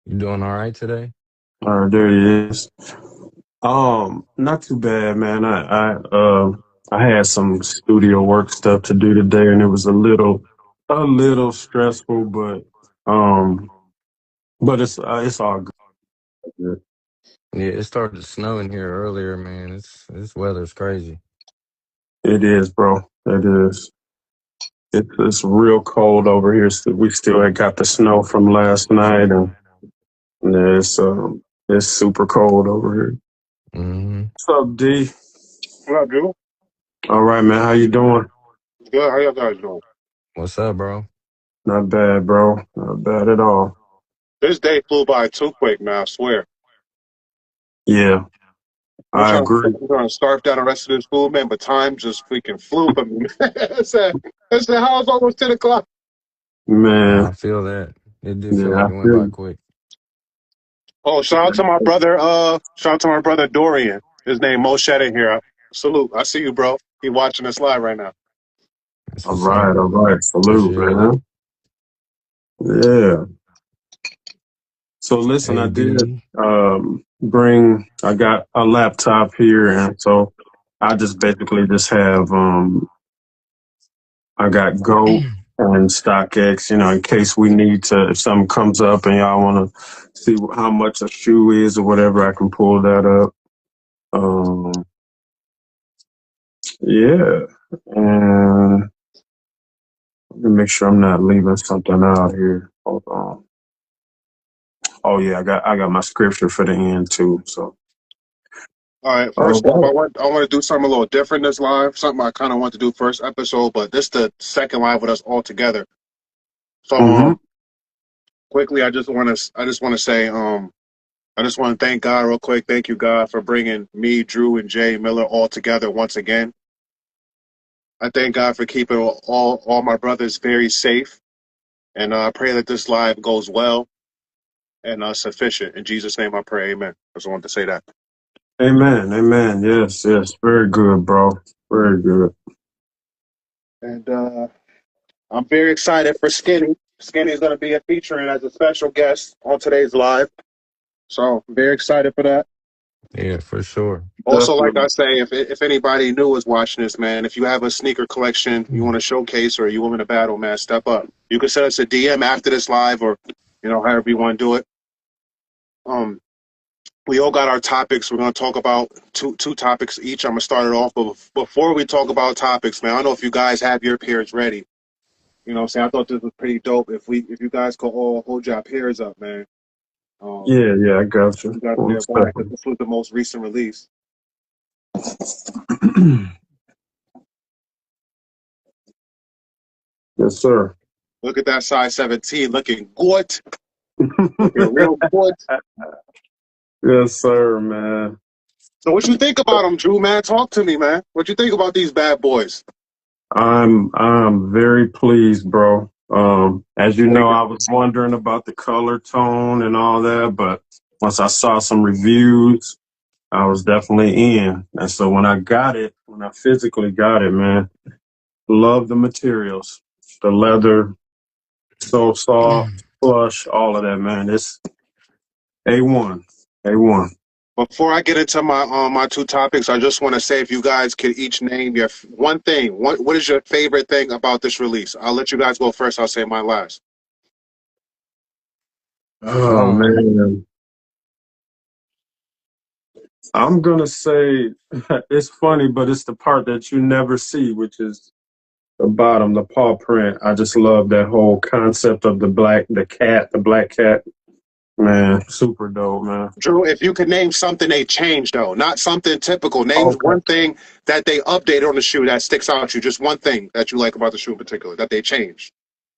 You doing all right today? All right, there he is. Not too bad, man. I had some studio work stuff to do today, and it was a little stressful, um, but it's all good. Yeah, it started to snow in here earlier, man. This weather's crazy. It is, bro. It is. It's real cold over here. So we still had got the snow from last night, and yeah, it's super cold over here. Hmm. What's up, D? What up, Drew? All right, man. How you doing? Good. How y'all guys doing? What's up, bro? Not bad, bro. Not bad at all. This day flew by too quick, man. I swear. Yeah, I'm I agree. trying to starve down the rest of this food, man, but time just freaking flew for me. I said, how it's almost 10 o'clock? Nah, Man, I feel that. It did feel yeah, I like it went feel by you. quick. Oh, shout out to my brother, shout out to my brother Dorian. His name Moshe in here. Salute. I see you, bro. He watching us live right now. That's All what's up. right, all right. Salute, Appreciate it. man. Yeah. So listen, I did AD. I got a laptop here, and so I just basically just have I got Go and StockX, in case we need to, if something comes up and y'all want to see how much a shoe is or whatever, I can pull that up. Um, yeah, and let me make sure I'm not leaving something out here. Hold on. Oh yeah, I got my scripture for the end too. So All right, all first off, right. I want to do something a little different this live. Something I kind of want to do first episode, but this the second live with us all together. So Mm-hmm. quickly, I just want to say I just want to thank God real quick. Thank you, God, for bringing me, Drew, and Jay Miller all together once again. I thank God for keeping all my brothers very safe, and I pray that this live goes well and sufficient. In Jesus' name, I pray. Amen. I just wanted to say that. Amen. Amen. Yes. Yes. Very good, bro. Very good. And I'm very excited for Skinny. Skinny is going to be a featuring as a special guest on today's live, so I'm very excited for that. Yeah, for sure. Also, like I Definitely. say, if anybody new is watching this, man, if you have a sneaker collection you want to showcase or you want to battle, man, step up. You can send us a DM after this live, or however you want to do it. Um, we all got our topics. We're gonna talk about two topics each. I'm gonna start it off, but before we talk about topics, man, I don't know if you guys have your pairs ready. You know what I'm saying? I thought this was pretty dope. If you guys could all hold your pairs up, man. Yeah. Yeah. I got you. You got One nearby because second. this was the most recent release. Yes, sir. Look at that size 17, looking good, looking real good. Yes, sir, man. So what you think about them, Drew? Man, talk to me, man. What you think about these bad boys? I'm very pleased, bro. As you Thank know, you. I was wondering about the color tone and all that, but once I saw some reviews, I was definitely in. And so when I physically got it, man, love the materials, the leather, so soft, plush, all of that, man. It's A1, A1. Before I get into my two topics, I just want to say if you guys could each name your one thing. What is your favorite thing about this release? I'll let you guys go first. I'll say mine last. Oh um, man, I'm gonna say it's funny, but it's the part that you never see, which is the bottom, the paw print. I just love that whole concept of the black cat. Man, super dope, man. Drew, if you could name something they changed though, not something typical. Name Okay, one thing that they updated on the shoe that sticks out to you. Just one thing that you like about the shoe in particular that they changed.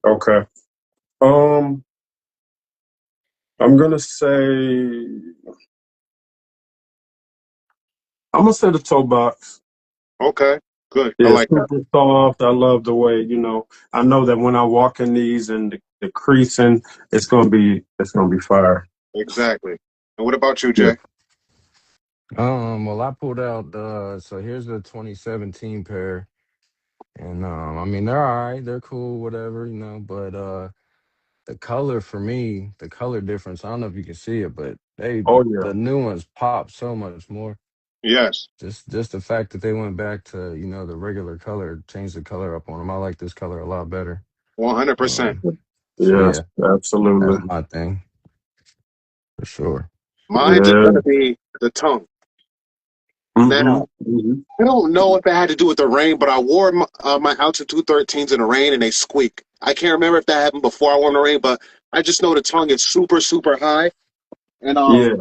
okay. Um, I'm gonna say the toe box. Okay, good. I Yeah, like that. super soft. I love the way, I know that when I walk in these and the creasing, it's gonna be fire. Exactly. And what about you, Yeah. Jay? well, I pulled out so here's the 2017 pair. And I mean they're all right, they're cool, whatever, but the color for me, the color difference. I don't know if you can see it, but Oh yeah. the new ones pop so much more. Yes, Just the fact that they went back to the regular color, changed the color up on them. I like this color a lot better. 100%. Um, so Yes, yeah, absolutely. that's my thing for sure. Mine's is Yeah. gonna be the tongue. Mm-hmm. Now, Mm-hmm. I don't know if it had to do with the rain, but I wore my altitude 13s in the rain and they squeak. I can't remember if that happened before I wore 'em in the rain, but I just know the tongue is super, super high. And Yeah.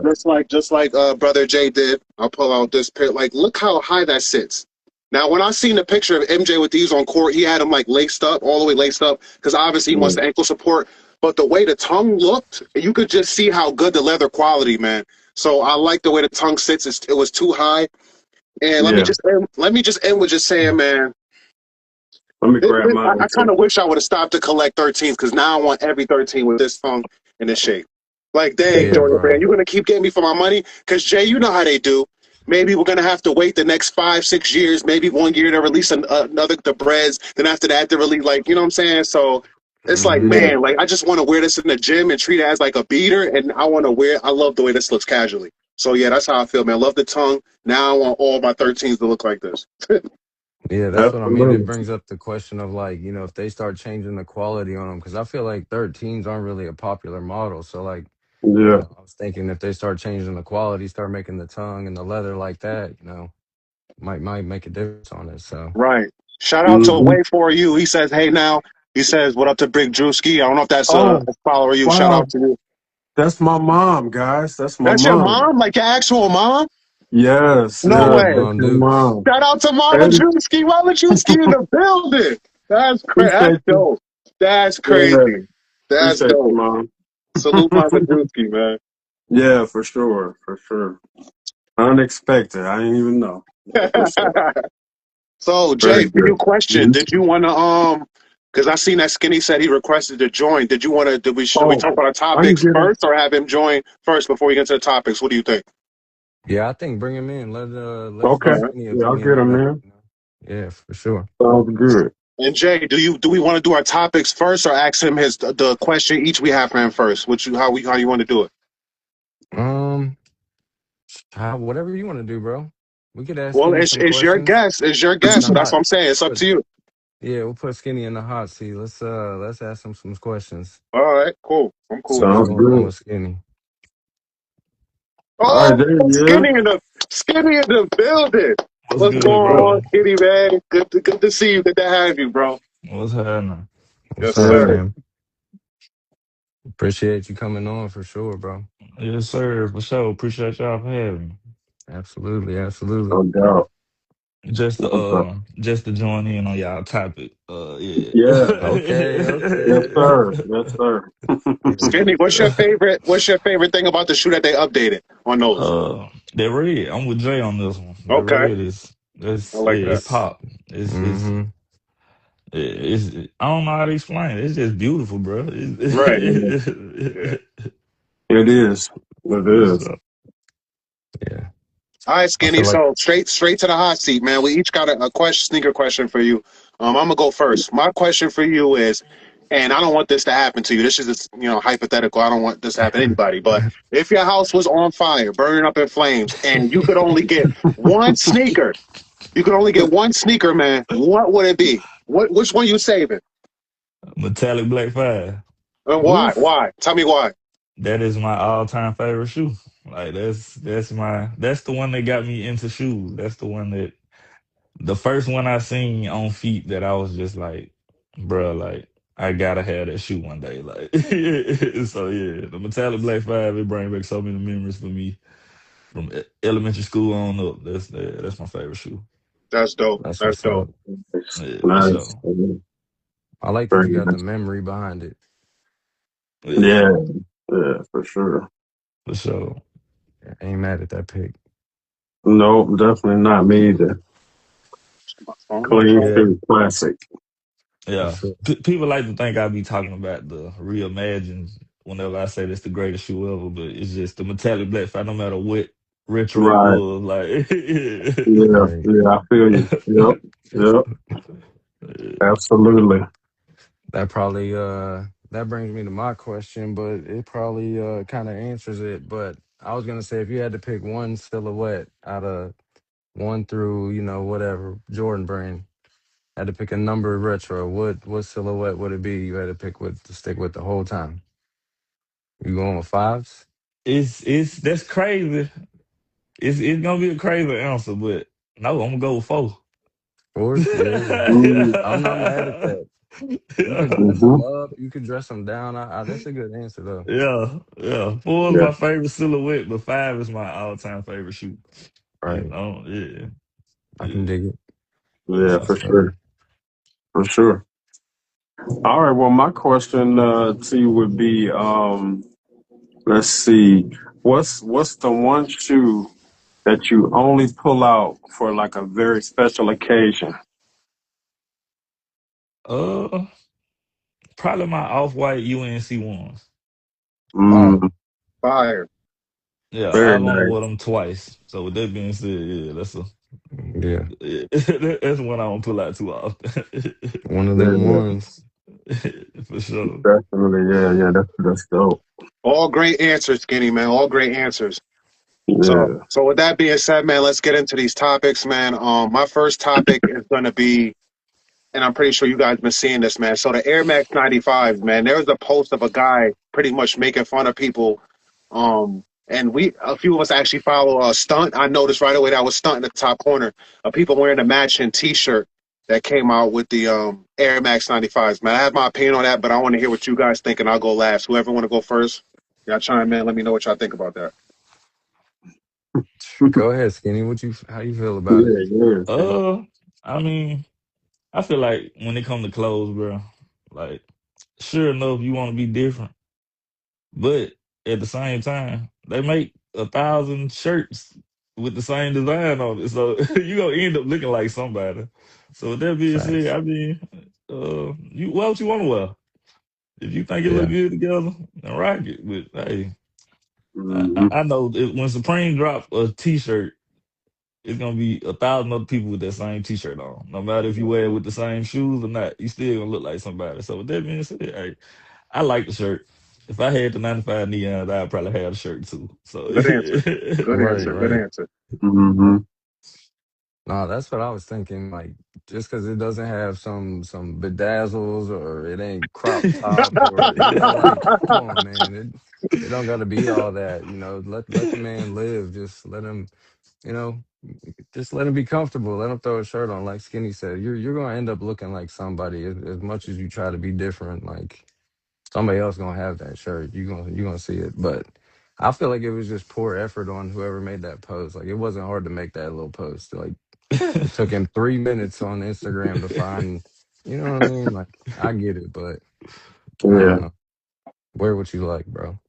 just like brother Jay did, I'll pull out this pic. Like, look how high that sits. Now, when I seen the picture of MJ with these on court, he had them like laced up, all the way laced up, because obviously he wants Yeah. the ankle support. But the way the tongue looked, you could just see how good the leather quality, man. So I like the way the tongue sits. It was too high. And let me Yeah. just end with just saying, man, Let me grab mine I kind too. of wish I would have stopped to collect 13s because now I want every 13 with this tongue and this shape. Like, dang, Yeah, Jordan Brand, bro. you're gonna keep getting me for my money? Because Jay, you know how they do. Maybe we're gonna have to wait the next 5, 6 years, maybe 1 year to release another the breads. Then after that, to release like you know what I'm saying. So it's like, Hmm. Yeah. man, like I just want to wear this in the gym and treat it as like a beater, and I want to wear. I love the way this looks casually. So yeah, that's how I feel, man. I love the tongue. Now I want all my 13s to look like this. Yeah, that's what I mean. It Absolutely. brings up the question of like, if they start changing the quality on them, because I feel like 13s aren't really a popular model. So like, Yeah. I was thinking if they start changing the quality, start making the tongue and the leather like that, might make a difference on it. So Right. Shout out to Mm-hmm. Way for You. He says, "Hey now." He says, "What up to Big Drewski?" I don't know if that's Oh, a follower. You shout wow. out to you. That's my mom, guys. That's my That's your mom. mom, like your actual mom. Yes, No that's yes, what way. that's mom my do. mom. Shout out to Mama Hey, Drewski. Mama Drewski in the building. That's crazy. That's appreciate you. dope. That's Yeah, crazy. That's appreciate you, dope. mom. Salute Mama Drewski, man. Yeah, for sure, for sure. Unexpected. I didn't even know. Yeah, for sure. So Very Jay, for your good. question, Mhm. did you want to because I seen that Skinny said he requested to join. Did you want to? Should we Oh, talk about our I can topics get him. first, or have him join first before we get to the topics? What do you think? Yeah, I think bring him in. Let's All get Okay. right. Skinny Yeah, I'll opinion get on him that. in. Yeah, for sure. Sounds good. And Jay, do we want to do our topics first, or ask him the question each we have for him first? Which how you want to do it? Um, whatever you want to do, bro. We could ask Well, Skinny some it's your questions. guess. It's your Put in guess. the So that's hot. what I'm saying. It's up Put to you. Yeah, we'll put Skinny in the hot seat. Let's ask him some questions. All right. Cool. I'm See cool with what's that. Sounds going on good. with Skinny. All right, Oh, there he is. skinny in the building. What's What's good, going bro? on, Kitty man? Good to see you. Good to have you, bro. What's happening? What's Yes, up, Yeah. sir. fam? Appreciate you coming on for sure, bro. Yes, sir, for sure. Appreciate y'all for having me. Absolutely, absolutely. No doubt. Just to No doubt. just to join in on y'all topic. Yeah. Yeah. Okay, Yes, okay. sir. Yes, sir. Skinny, what's your favorite thing about the shoe that they updated on those? That red. I'm with Jay on this one. That Okay, red is I it's like yeah, that. it pop. Mm-hmm. I don't know how to explain it. It's just beautiful, bro. Right. Yeah, Yeah. it is. It is. So, Yeah, All right, I Skinny. feel like So straight to the hot seat, man. We each got a question, sneaker question for you. I'm gonna go first. My question for you is, and I don't want this to happen to you. This is just, hypothetical. I don't want this to happen to anybody. But if your house was on fire, burning up in flames, and you could only get one sneaker, you could only get one sneaker, man. What would it be? Which one you saving? metallic black five. And why? oof. Why? Tell me why. That is my all time favorite shoe. Like that's the one that got me into shoes. That's the one that the first one I seen on feet that I was just like, bruh, like I gotta have that shoe one day. Like so yeah, the metallic black five, it brings back so many memories for me from elementary school on up. That's my favorite shoe. That's dope. That's That's what's dope. up. Nice. Yeah, for Nice. sure. I like that Very you got the nice. memory behind it. Yeah, Yeah. Yeah, for sure. for sure. Yeah, ain't mad at that pick. No, definitely not me either. My phone. Clean Yeah, shoe classic. for Yeah, sure. people like to think I be talking about the reimagined whenever I say that's the greatest shoe ever, but it's just the metallic black five. No matter what retro it Right. was, like Yeah. Right. Yeah, I feel you. Yep. Yep. Absolutely. That probably that brings me to my question, but it probably kind of answers it. But I was gonna say, if you had to pick one silhouette out of one through, whatever Jordan brand, had to pick a number retro, what silhouette would it be? You had to pick with to stick with the whole time. You going with fives? It's that's crazy. It's gonna be a crazy answer, but no, I'm gonna go with four. Fours? Yeah. Mm, I'm not mad at that. You can dress mm-hmm. them up. You can dress them down. That's a good answer though. Yeah. Four is Yeah, my favorite silhouette, but five is my all-time favorite shoe. You Right. know, yeah, I can yeah, dig it. yeah, yeah. That's for fair. sure, for sure. All right. Well, my question to you would be, let's see, what's the one shoe that you only pull out for like a very special occasion? Uh, Probably my off-white UNC ones. Fire. Mm, Fire. Yeah, very I've only nice. wore them twice. So with that being said, yeah, Yeah. that's one I don't pull out too often. One of them Yeah, ones. For sure. definitely. Yeah, yeah. That's dope. All great answers, Skinny, man. All great answers. So, Yeah. so with that being said, man, let's get into these topics, man. My first topic is going to be, and I'm pretty sure you guys been seeing this, man. So the Air Max 95s, man. There was a post of a guy pretty much making fun of people. And a few of us actually follow Stunt. I noticed right away that was Stunt in the top corner of people wearing a matching T-shirt that came out with the Air Max 95s, man. I have my opinion on that, but I want to hear what you guys think, and I'll go last. Whoever want to go first, y'all chime in. Let me know what y'all think about that. Go ahead, Skinny. How you feel about it? Yeah, yeah. Uh, I mean, I feel like when it comes to clothes, bro, like sure enough, you want to be different, but at the same time, they make 1,000 shirts with the same design on it, so you gonna end up looking like somebody. So with that being said, Facts. I mean, you wear what you want to wear. If you think it look Yeah. good together, then rock it. But hey, Mm-hmm. I know when Supreme drop a T-shirt, it's gonna be 1,000 other people with that same T-shirt on. No matter if you wear it with the same shoes or not, you still gonna look like somebody. So with that being said, hey, I like the shirt. If I had the 95 neons, I'd probably have the shirt too. So Good answer. Good Right, answer. Good right. answer. Mm-hmm. No, that's what I was thinking. Like, just because it doesn't have some bedazzles or it ain't crop topped or like, come on, man. It don't got to be all that. Let the man live. Just let him. You know, just let him be comfortable. Let him throw a shirt on. Like Skinny said, you're gonna end up looking like somebody as much as you try to be different. Like somebody else gonna have that shirt. You gonna see it. But I feel like it was just poor effort on whoever made that post. Like it wasn't hard to make that little post. Like it took him 3 minutes on Instagram to find. You know what I mean? Like I get it, but I Yeah. don't know. Wear what you like, bro.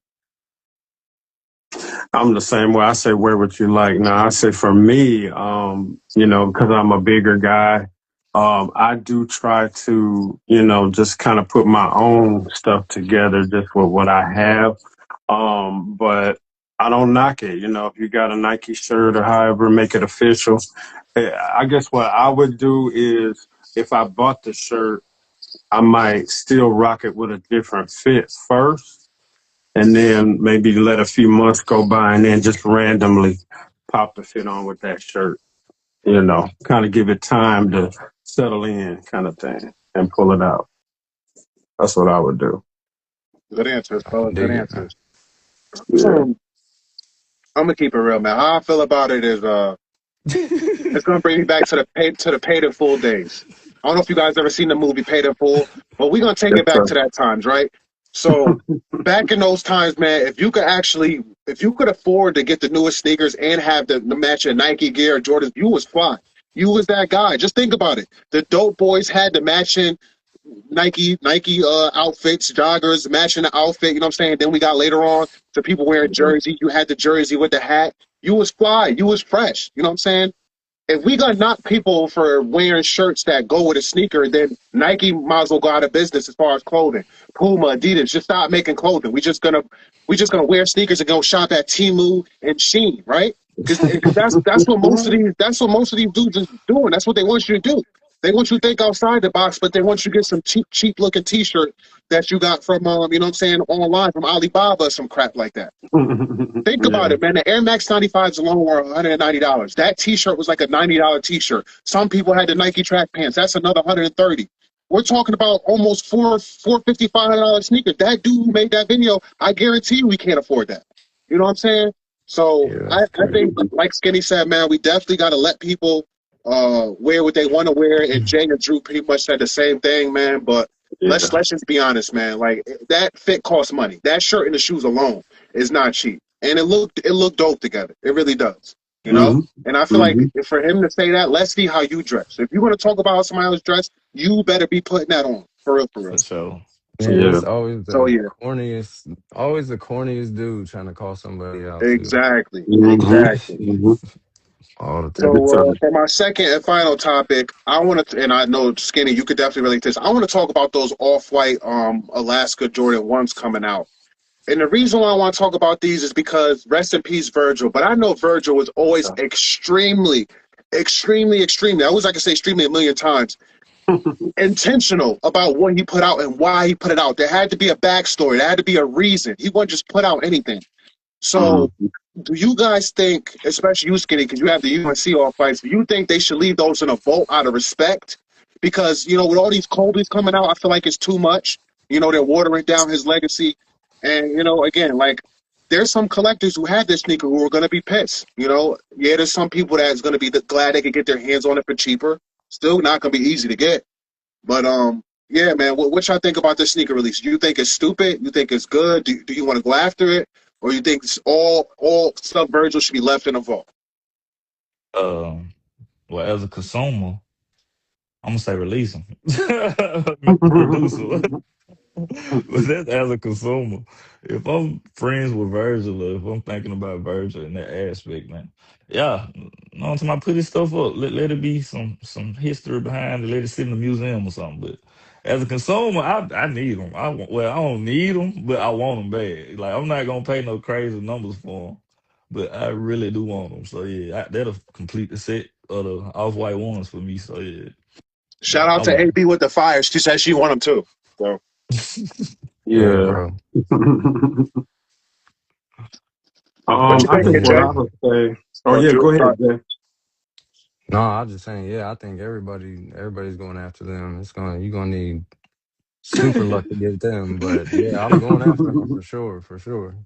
I'm the same way. I say, wear what you like. Now, I say for me, because I'm a bigger guy, I do try to, just kind of put my own stuff together just with what I have. But I don't knock it. If you got a Nike shirt or however, make it official. I guess what I would do is if I bought the shirt, I might still rock it with a different fit first and then maybe let a few months go by and then just randomly pop the fit on with that shirt, kind of give it time to settle in kind of thing and pull it out. That's what I would do. Good answers, I fellas. can Good dig it. answers. Yeah. I'm gonna keep it real, man. How I feel about it is, it's gonna bring me back to the paid in full days. I don't know if you guys ever seen the movie Paid in Full, but we're gonna take Yes, it back sir. to that times, right? So back in those times, man, if you could afford to get the newest sneakers and have the matching Nike gear or Jordans, you was fly. You was that guy. Just think about it. The dope boys had the matching Nike outfits, joggers, matching the outfit. You know what I'm saying? Then we got later on to people wearing jersey. You had the jersey with the hat. You was fly. You was fresh. You know what I'm saying? If we gonna knock people for wearing shirts that go with a sneaker, then Nike might as well go out of business as far as clothing. Puma, Adidas, just stop making clothing. We just gonna wear sneakers and go shop at Temu and Sheen, right? Because that's what most of these dudes is doing. That's what they want you to do. They want you to think outside the box, but they want you to get some cheap looking T-shirt that you got from you know what I'm saying, online from Alibaba, or some crap like that. Think about Yeah. it, man. The Air Max 95s alone were $190. That T-shirt was like a $90 T-shirt. Some people had the Nike track pants. That's another 130. We're talking about almost $450, $500 sneakers. That dude who made that video, I guarantee you, we can't afford that. You know what I'm saying? So Yeah, I, that's I think, crazy. like Skinny said, man, we definitely got to let people wear what they want to wear. And Jay and Drew pretty much said the same thing, man. But let's Yeah. let's just be honest, man. Like that fit costs money. That shirt and the shoes alone is not cheap, and it looked dope together. It really does, you know. Hmm. And I feel like Hmm. for him to say that, let's see how you dress. If you want to talk about how somebody else dress, you better be putting that on for real, for real. for sure. So, Yeah, Yeah. it's always so the yeah, corniest dude trying to call somebody out too. exactly, Hmm. exactly. Hmm. All the Every time. So time. for my second and final topic, I want to, and I know Skinny, you could definitely relate to this. I want to talk about those off-white Alaska Jordan ones coming out. And the reason why I want to talk about these is because rest in peace, Virgil. But I know Virgil was always extremely, extremely, extremely. I wish I could say extremely a million times. Intentional about what he put out and why he put it out. There had to be a backstory. There had to be a reason. He wouldn't just put out anything. So, Hmm. do you guys think, especially you, Skinny, because you have the UNC all fights, do you think they should leave those in a vault out of respect? Because, with all these Colby's coming out, I feel like it's too much. They're watering down his legacy. And, again, like, there's some collectors who had this sneaker who are going to be pissed. Yeah, there's some people that's going to be glad they could get their hands on it for cheaper. Still not going to be easy to get. But yeah, man, what y'all think about this sneaker release? Do you think it's stupid? You think it's good? Do you want to go after it, or you think all sub Virgil should be left in a vault? Um, well, as a consumer, I'm gonna say release them, produce them. But that's as a consumer. If I'm friends with Virgil, or if I'm thinking about Virgil in that aspect, man, yeah, no, time I put his stuff up, let it be some history behind it, let it sit in the museum or something. But as a consumer, I need them. Well, I don't need them, but I want them bad. Like I'm not gonna pay no crazy numbers for them, but I really do want them. So yeah, that'll complete the set of the off white ones for me. So yeah, Shout out I to want AB with the fire. She said she want them too. So them. Yeah, Yeah. bro. what you I think thinking, what Jay? I would say. Oh Or yeah, Drew? go ahead, Jay. No, I'm just saying, yeah, I think everybody's going after them. You're gonna need super luck to get them. But yeah, I'm going after them for sure, for sure.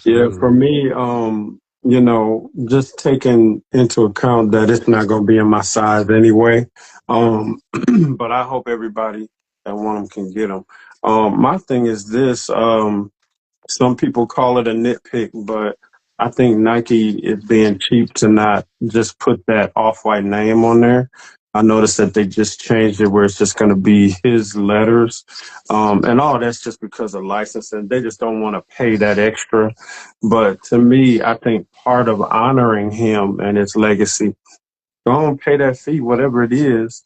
Yeah, for Absolutely. me, just taking into account that it's not going to be in my size anyway. Um, but I hope everybody that want them can get them. My thing is this. Some people call it a nitpick, but I think Nike is being cheap to not just put that off-white name on there. I noticed that they just changed it where it's just going to be his letters. And all that's just because of licensing. They just don't want to pay that extra. But to me, I think part of honoring him and his legacy, go and pay that fee, whatever it is,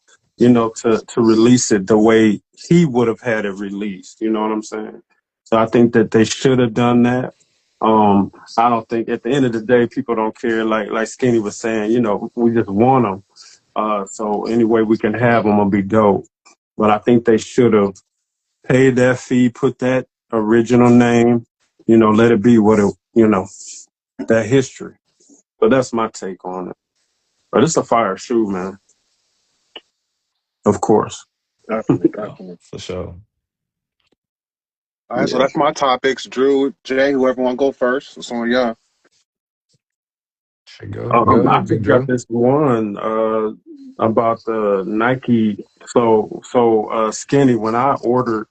to release it the way he would have had it released. You know what I'm saying? So I think that they should have done that. I don't think at the end of the day, people don't care. Like Skinny was saying, we just want them. So any way we can have them will be dope. But I think they should have paid that fee, put that original name, let it be what that history. But that's my take on it. But it's a fire shoe, man. Of course. Definitely, Yeah, definitely. for sure. All right, so Yeah. that's my topics. Drew, Jay, whoever want to go first. It's on y'all. Shit, go I ahead, Big just got Drew. this one about the Nike. So Skinny. When I ordered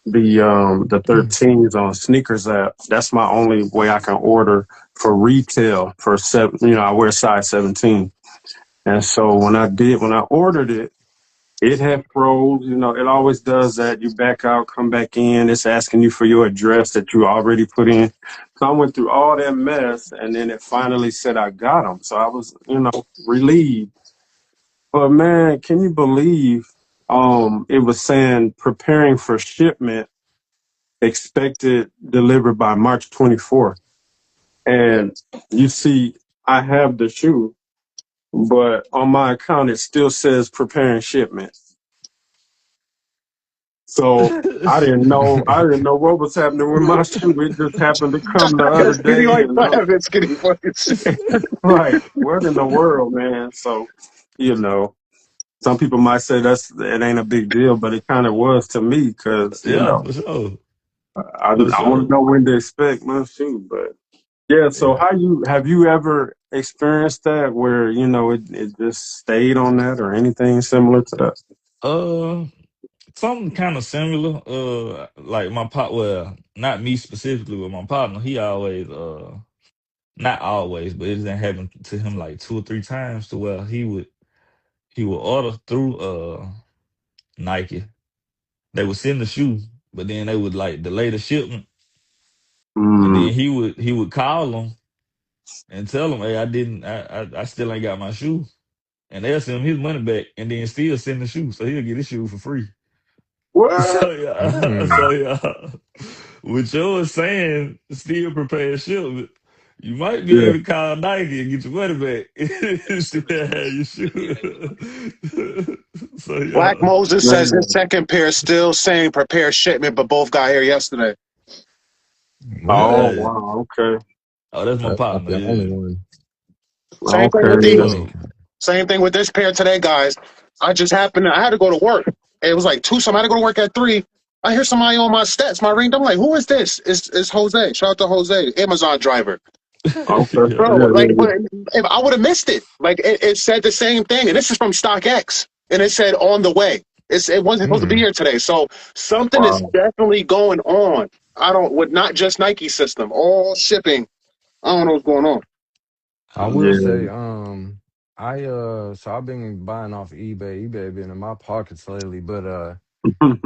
the 13s on sneakers app, that's my only way I can order for retail for seven. I wear size 17, and so when I ordered it. It had froze, it always does that. You back out, come back in. It's asking you for your address that you already put in. So I went through all that mess and then it finally said I got them. So I was, relieved. But man, can you believe it was saying preparing for shipment, expected delivered by March 24th. And you see, I have the shoe but on my account it still says preparing shipment. So I didn't know what was happening with my shoe. It just happened to come the other Skinny day, like and five and skinny fucking shit. like, what in the world, man? So, you know, some people might say it ain't a big deal, but it kind of was to me because Yeah, for sure. For I want to sure. know when to expect my shoe. But yeah, so Yeah. how you have you ever experienced that where it just stayed on that or anything similar to that? Uh, Something kind of similar. Like my well, not me specifically, but my partner. He always, not always, but it didn't happen to him like two or three times to where he would order through Nike. They would send the shoe, but then they would like delay the shipment, and Mm, then he would call them and tell them, "Hey, I didn't, I still ain't got my shoe," and they'll send him his money back, and then still send the shoe, so he'll get his shoe for free. what? So yeah, so Mm. yeah. With yours saying still prepare shipment, you might be Yeah, able to call Nike and get your money back. Still have your shoe. So Black yeah. Moses says his man. second pair is still saying prepare shipment, but both got here yesterday. Oh What? Hey. wow, okay, Oh, that's my That's not partner. the only Yeah, one. Same thing okay, with yeah. these. Skinny. yeah. Same thing with this pair today, guys. I had to go to work. It was like two something. I had to go to work at 3. I hear somebody on my stats, my ring. I'm like, who is this? It's Jose. Shout out to Jose, Amazon driver. Okay, Yeah. Bro, yeah, like, yeah, but if I would have missed it. Like, it said the same thing, and this is from StockX, and it said on the way. It wasn't supposed to be Mm. here today, so something is wow, definitely going on. I don't with not just Nike system, all shipping. I don't know what's going on. I will yeah. say, so I've been buying off eBay. eBay been in my pockets lately, but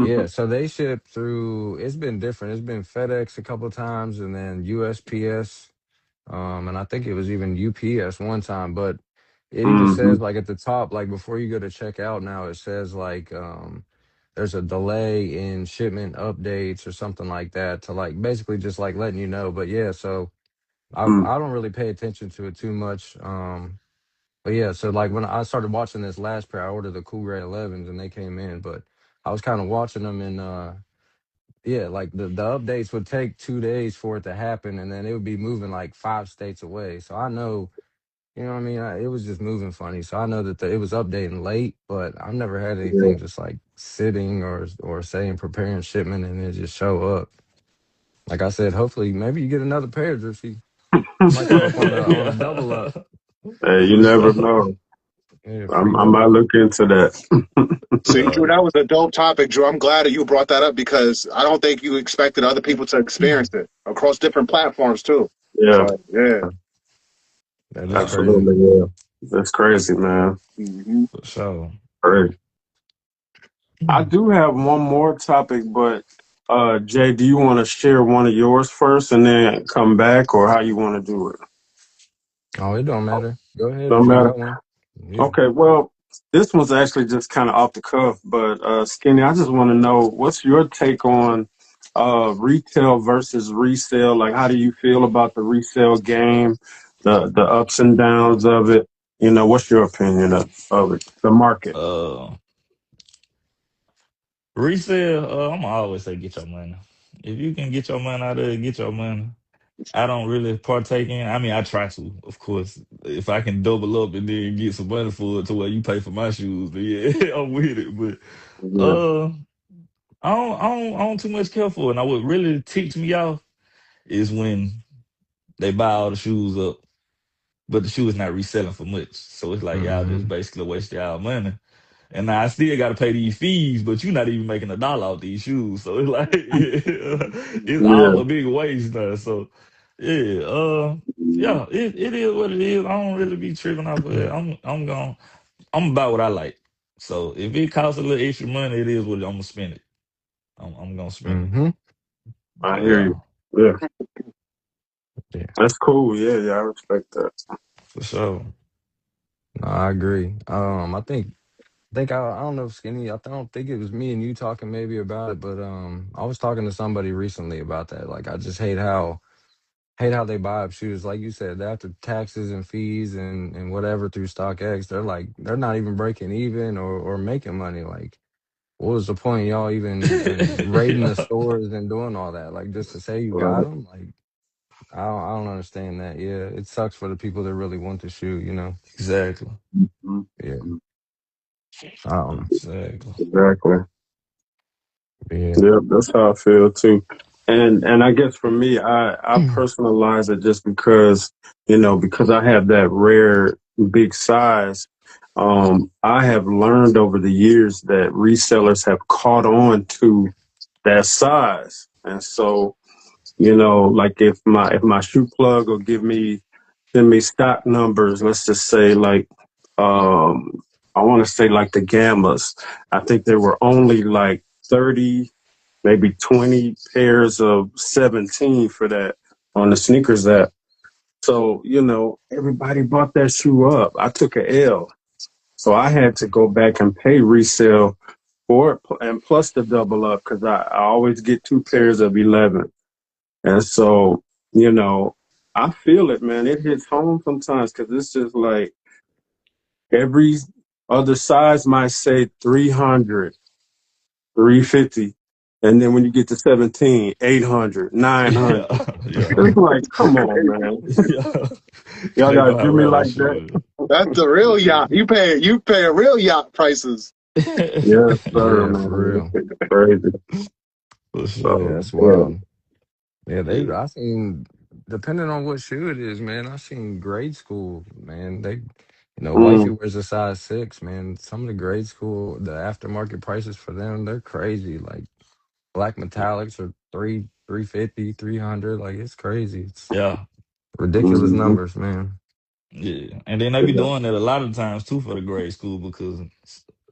yeah, so they ship through. It's been different. It's been FedEx a couple times, and then USPS, and I think it was even UPS one time. But it even Hmm. says like at the top, like before you go to checkout now, it says like there's a delay in shipment updates or something like that to like basically just like letting you know. But yeah, so I don't really pay attention to it too much. But yeah, so like when I started watching this last pair, I ordered the Cool Grade 11s and they came in, but I was kind of watching them and yeah, like the updates would take 2 days for it to happen and then it would be moving like 5 states away. So I know, you know what I mean? It was just moving funny. So I know that it was updating late, but I've never had Yeah. anything just like sitting or saying preparing shipment and it just show up. Like I said, hopefully maybe you get another pair, Drifty. Might come up on a double up. Yeah. Hey, you For never sure. know. Yeah, free I might double up. look into that. See, Drew, Yeah. that was a dope topic, Drew. I'm glad that you brought that up because I don't think you expected other people to experience it across different platforms too. Yeah, So yeah. That is Yeah. crazy. absolutely. Yeah, that's crazy, man. Hmm. For sure. Great. I do have one more topic, but Jay, do you want to share one of yours first and then come back, or how you want to do it? Oh, it don't matter. Go ahead No if you matter. got one. Yeah. Okay, well, this one's actually just kind of off the cuff, but Skinny, I just want to know what's your take on retail versus resale? Like, how do you feel about the resale game, the ups and downs of it? What's your opinion of it, the market? Uh, Resale. I'm gonna always say get your money. If you can get your money out of it, get your money. I don't really partake in. I mean, I try to, of course. If I can double up and then get some money for it to where you pay for my shoes, then yeah, I'm with it. But Yeah, uh, I don't too much care for it. Now, what really ticks me off is when they buy all the shoes up, but the shoe is not reselling for much. So it's like y'all just Mm-hmm. basically waste y'all money. And now I still got to pay these fees, but you're not even making a dollar off these shoes. So it's like it's yeah, all a big waste now. So yeah, yeah, it is what it is. I don't really be tripping off of it. I'm about what I like. So if it costs a little extra money, it is what I'm gonna spend it. I'm gonna spend it. Mm-hmm. I So hear yeah, you. Yeah, Yeah. that's cool. Yeah, yeah, I respect that. for sure. No, I agree. I don't know if Skinny. don't think it was me and you talking maybe about it, but I was talking to somebody recently about that. Like I just hate how hate how they buy up shoes. Like you said, after taxes and fees and whatever through StockX, they're not even breaking even or making money. Like, what was the point of y'all even raiding the Yeah, stores and doing all that? Like, just to say you got Right. them? Like, I don't understand that. Yeah, it sucks for the people that really want the shoe. exactly. Yeah, Mhm. I don't know. Exactly. Exactly. Yeah. Yeah, that's how I feel too. And I guess for me, I personalize it just because, because I have that rare big size. I have learned over the years that resellers have caught on to that size. And so, like if my shoe plug will send me stock numbers, let's just say like um I want to say like the gammas. I think there were only like 30, maybe 20 pairs of 17 for that on the sneakers app. So, everybody bought that shoe up. I took a L. So I had to go back and pay resale for it and plus the double up because I always get two pairs of 11. And so, you know, I feel it, man. It hits home sometimes because it's just like every other size might say 300, 350. And then when you get to 17, 800, 900. Yeah, yeah, It's like, come on, man. yeah. Y'all They got know to how do me real that like shit that. is. That's the real yacht. You pay a real yacht prices. Yes, sir, Yeah, for man. real. It's crazy. For Yeah, So, sure. that's yeah. wild. Yeah, Yeah, I seen, depending on what shoe it is, man, I seen grade school, man. Wifey Mm, wears a size 6, man. Some of the grade school, the aftermarket prices for them, they're crazy. Like black metallics are 350, 300. Like it's crazy. It's yeah, ridiculous mm-hmm. numbers, man. yeah. And then they be Yeah. doing that a lot of times too for the grade school because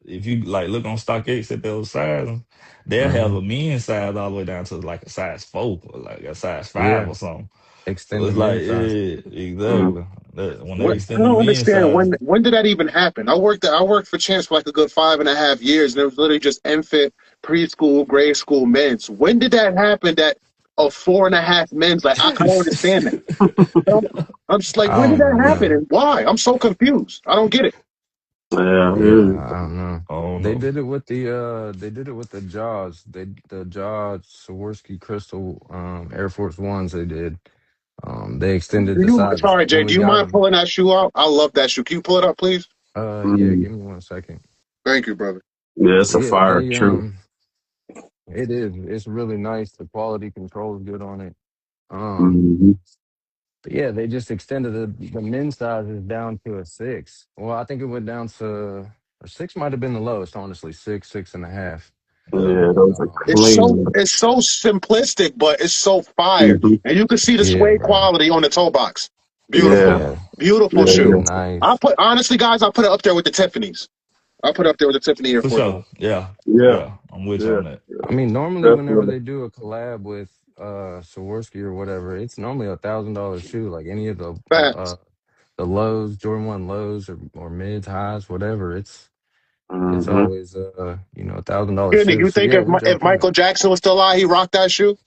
if you like look on StockX at those sizes, they'll have Hmm. a men's size all the way down to like a size 4 or like a size 5 Yeah, or something. So extended it's like, men's size. yeah, Mm, exactly. When they What I extend the don't men's understand size, when did that even happen? I worked for Chance for like a good 5.5 years, and it was literally just infant, preschool, grade school men's. When did that happen? That a 4.5 men's like I don't understand that. I'm just like, I when did don't that know, happen man. and why? I'm so confused. I don't get it. yeah. Yeah, I don't know. I don't They know. did it with the Jaws. The Jaws Swarovski Crystal Air Force Ones they did. They extended Do the you sizes sorry, Jay? when Do we you got mind them. pulling that shoe out? I love that shoe. Can you pull it up, please? Yeah, Mm, give me 1 second. Thank you, brother. yeah, it's But a yeah, fire they true. it is. It's really nice. The quality control is good on it. Um, Mm-hmm. but yeah, they just extended the men's sizes down to a 6. Well, I think it went down to or 6 might have been the lowest, honestly. 6, 6.5. Yeah, Yeah, But those are It's so clean. it's so simplistic, but it's so fire, Mm-hmm. and you can see the yeah, suede bro. quality on the toe box. Yeah, Beautiful, Yeah, beautiful yeah, yeah, shoe. yeah. I nice. put honestly, guys, I put it up there with the Tiffany's. I put it up there with the Tiffany Air for Force sure. One. Yeah, Yeah, yeah. I'm with you yeah, on that. I mean, normally whenever definitely. they do a collab with Swarovski or whatever, it's normally $1,000 shoe, like any of Facts. the lows, Jordan 1 lows or mids, highs, whatever. It's Mm-hmm. always $1,000 Kenny, shoe. you So think yeah, if we if jumped on it. Michael Jackson was still alive, he rocked that shoe?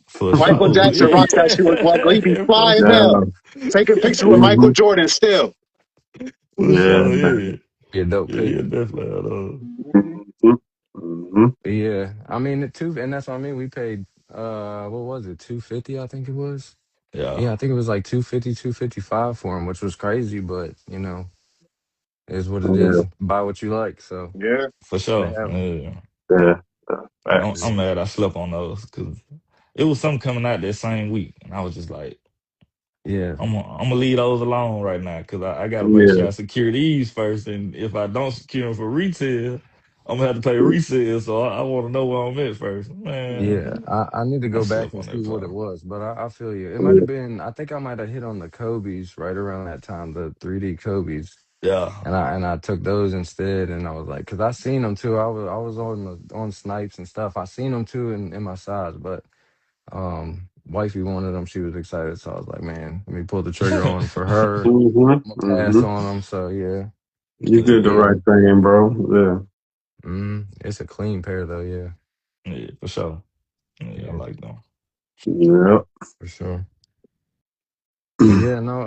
For Michael sure. Jackson rocked that shoe as well. He'd be Yeah, for fly as sure. hell. Yeah. Taking pictures with Michael Mm-hmm. Jordan still. For Yeah, sure. man. Yeah. Yeah, dope Yeah, pick. yeah, definitely. Mm-hmm. Mm-hmm. But yeah, I mean and that's what I mean. We paid what was it, 250? I think it was. Yeah, Yeah, I think it was like 250, 255 for him, which was crazy, but it is what it Yeah, is. Buy what you like. So Yeah. for gotta sure. have them. Yeah. yeah. I'm Facts. Yeah. mad I slept on those because it was something coming out that same week. And I was just like, Yeah. I'm gonna leave those alone right now because I got to make Yeah. sure I secure these first. And if I don't secure them for retail, I'm gonna have to pay resale. So I want to know where I'm at first. Yeah, Man, I need to I go back slept and on see that what it car. was, but I feel you. It might Yeah. have been. I think I might have hit on the Kobe's right around that time, the 3D Kobe's, Yeah, and I took those instead, and I was like, because I seen them too. I was on Snipes and stuff. I seen them too in my size, but wifey wanted them. She was excited, so I was like, man, let me pull the trigger on for her. Mm-hmm. I'm gonna pass Mm-hmm. on them. So yeah, You but did the yeah, yeah, right thing, bro. it's a clean pair though. Yeah, yeah, for sure. Yeah, I yeah, like them. Yeah. Yep. for sure. But yeah, no,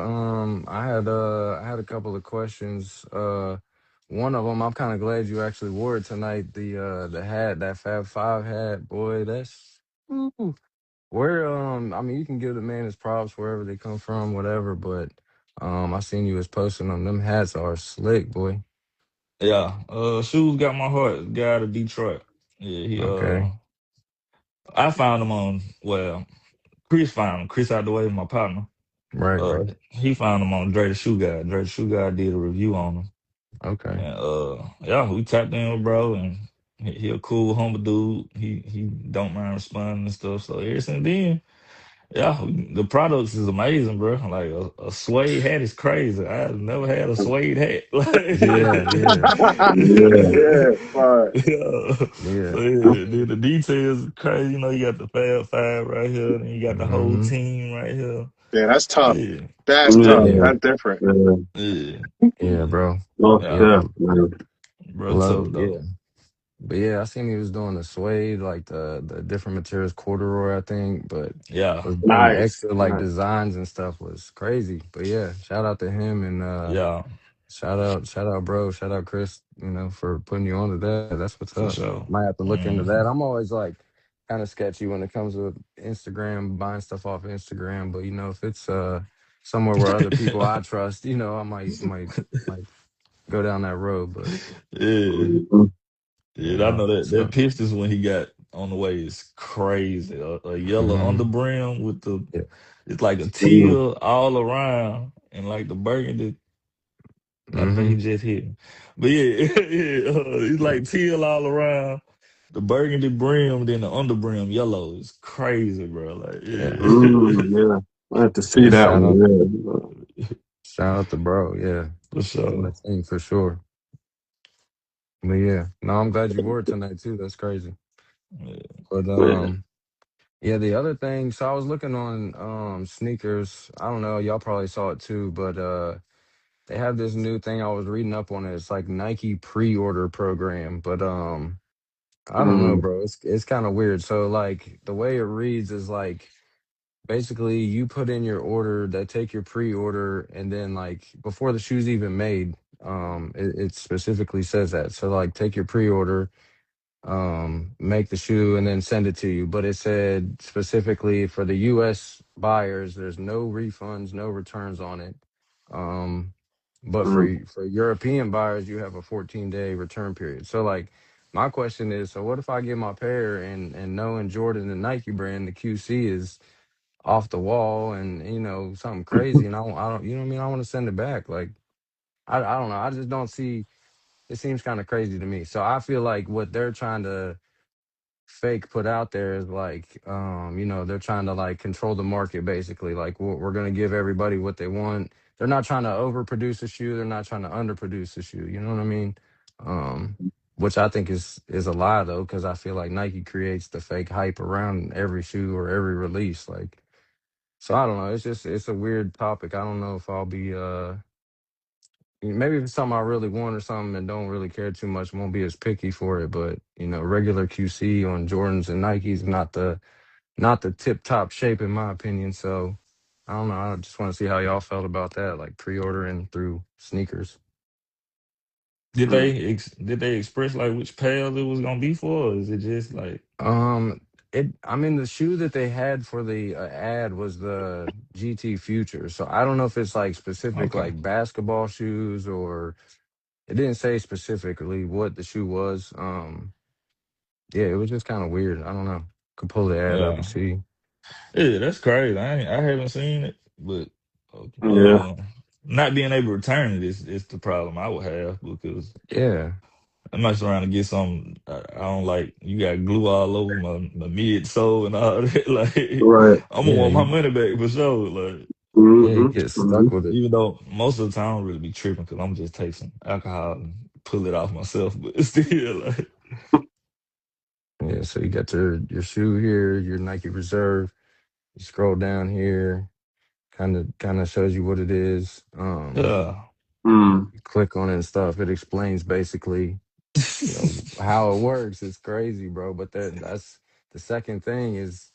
I had a couple of questions. One of them, I'm kind of glad you actually wore it tonight. The hat, that Fab Five hat, boy, that's ooh. Where I mean, you can give the man his props wherever they come from, whatever. But I seen you was posting them. Them hats are slick, boy. Yeah, shoes got my heart. Guy out of Detroit. Yeah, Okay, I found him on, well, Chris found him. Chris out the way, my partner. right, right. He found him on Dre the Shoe Guy. Dre the Shoe Guy did a review on him. Okay, And yeah, we tapped in with bro, and he a cool, humble dude. He don't mind responding and stuff. So ever since then, yeah, the products is amazing, bro. Like a suede hat is crazy. I have never had a suede hat. yeah, yeah, Yeah. Yeah, fine. Yeah. yeah. So yeah, the details are crazy. You know, you got the Fab Five right here, and you got the whole Hmm. team right here. Yeah, that's tough. Yeah, That's tough. Yeah. Yeah, That's different. Yeah. yeah, yeah, bro. Most Yeah, yeah, definitely, man. bro, tough love. Yeah. though. But yeah, I seen he was doing the suede, like the different materials, corduroy, I think, but Yeah, was doing Nice. extra like Nice. designs and stuff was crazy. But yeah, shout out to him and yeah, shout out, bro, shout out Chris, for putting you onto that. That's what's for up. sure. Might have to look into that. Hmm. I'm always like kind of sketchy when it comes to Instagram, buying stuff off Instagram, but if it's somewhere where other people I trust, I might go down that road. But Yeah, Mhm. yeah, I know that what's up? that Pistons when he got on the way is crazy. A yellow Hmm. underbrim with the, Yeah. it's like a Mhm. teal all around, and like the burgundy. Matter of fact, he Hmm. just hit me. But yeah, yeah, it's Yeah. like teal all around. The burgundy brim, then the under brim yellow is crazy, bro. Like, Yeah. yeah, Yeah. I have to see Yeah. that one. Shout out to bro. Yeah. for Doing the sure. thing for sure. But yeah. No, I'm glad you wore it tonight too. That's crazy. Yeah. But Yeah. yeah, the other thing, so I was looking on sneakers. I don't know, y'all probably saw it too, but they have this new thing I was reading up on it. It's like Nike pre-order program. But I don't know, Mm. bro. It's kind of weird. So like the way it reads is like basically you put in your order, they take your pre-order, and then like before the shoe's even made, it specifically says that. So like take your pre-order, make the shoe and then send it to you. But it said specifically for the US buyers, there's no refunds, no returns on it. Um, but Mm. for European buyers, you have a 14-day return period. So like my question is, so what if I get my pair and knowing Jordan and Nike brand, the QC is off the wall and something crazy, and I don't, you know what I mean, I want to send it back. Like I don't know, I just don't see, it seems kind of crazy to me. So I feel like what they're trying to fake put out there is like they're trying to like control the market, basically. Like we're going to give everybody what they want. They're not trying to overproduce a shoe, they're not trying to underproduce a shoe, you know what I mean? um which I think is a lie, though, because I feel like Nike creates the fake hype around every shoe or every release. Like, so I don't know, it's a weird topic. I don't know if I'll be maybe if it's something I really want or something and don't really care too much, won't be as picky for it. But regular QC on Jordans and Nikes, not the tip top shape in my opinion. So I don't know. I just want to see how y'all felt about that, like pre-ordering through sneakers. Mm. Did they express like which pair it was gonna be for, or is it just like Um, I mean, the shoe that they had for the ad was the GT Future. So I don't know if it's like specific okay? like basketball shoes, or it didn't say specifically what the shoe was. Yeah, it was just kind of weird. I don't know. Could pull the ad up and Yeah, see. yeah, that's crazy. I haven't seen it, but Yeah. not being able to return it is the problem I would have because Yeah, I'm not trying to get some. I don't like you got glue all over my midsole and all that. Like Right. I'm gonna yeah, want my money back for sure. Like you Mm-hmm. get stuck Mm-hmm. with it. even though most of the time I don't really be tripping because I'm just take some alcohol and pull it off myself, but still like Yeah, so you got your shoe here, your Nike Reserve. You scroll down here, kind of shows you what it is. yeah. Mm. You click on it and stuff. It explains basically, how it works. It's crazy, bro. But that's the second thing is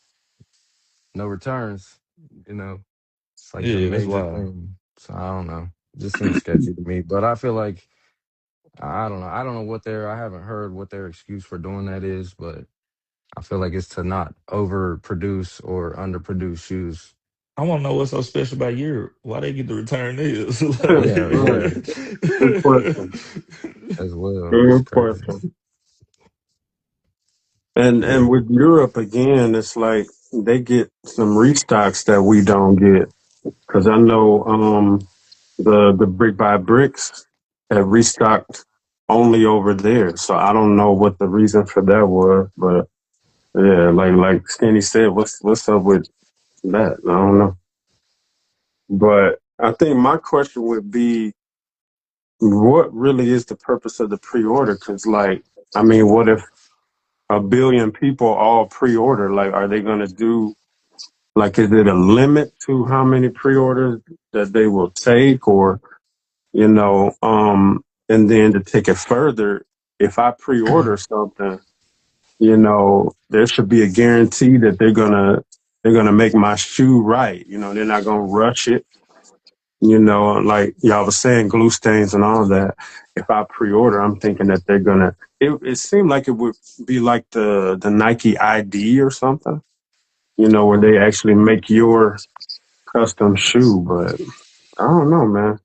no returns. You know, It's like the Yeah, that's major wild. thing. So I don't know. It just seems sketchy to me. But I feel like I don't know. I don't know what their I haven't heard what their excuse for doing that is, but I feel like it's to not overproduce or underproduce shoes. I want to know what's so special about Europe. Why they get to return this? Yeah, Right. yeah, Good question. as well. It's Good crazy. question. And Yeah. with Europe again, it's like they get some restocks that we don't get. Because I know the brick by bricks have restocked only over there. So I don't know what the reason for that was, but yeah, like Skinny said, what's up with that? I don't know. But I think my question would be, what really is the purpose of the pre-order? Because like, I mean, what if a billion people all pre-order? Like, are they going to do like, is it a limit to how many pre-orders that they will take, or you know, and then to take it further, if I pre-order something, you know, there should be a guarantee that they're gonna make my shoe right. You know, they're not gonna rush it. You know, like y'all was saying, glue stains and all that. If I pre-order, I'm thinking that they're gonna. It seemed like it would be like the Nike ID or something. You know, where they actually make your custom shoe, but I don't know, man.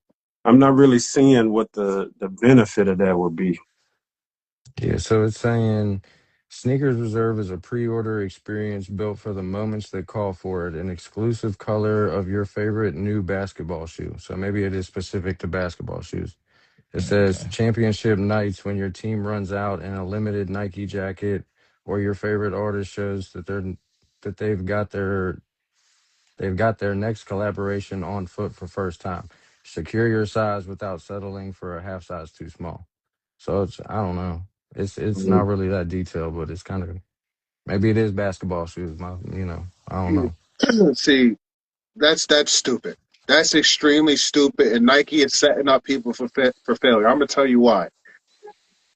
I'm not really seeing what the benefit of that would be. Yeah, so it's saying Sneakers Reserve is a pre-order experience built for the moments that call for it, an exclusive color of your favorite new basketball shoe. So maybe it is specific to basketball shoes. It says Okay. championship nights when your team runs out in a limited Nike jacket or your favorite artist shows that they've got their next collaboration on foot for first time. Secure your size without settling for a half size too small. So it's I don't know. It's not really that detailed, but it's kind of maybe it is basketball shoes. I don't know. See, that's stupid. That's extremely stupid, and Nike is setting up people for failure. I'm gonna tell you why.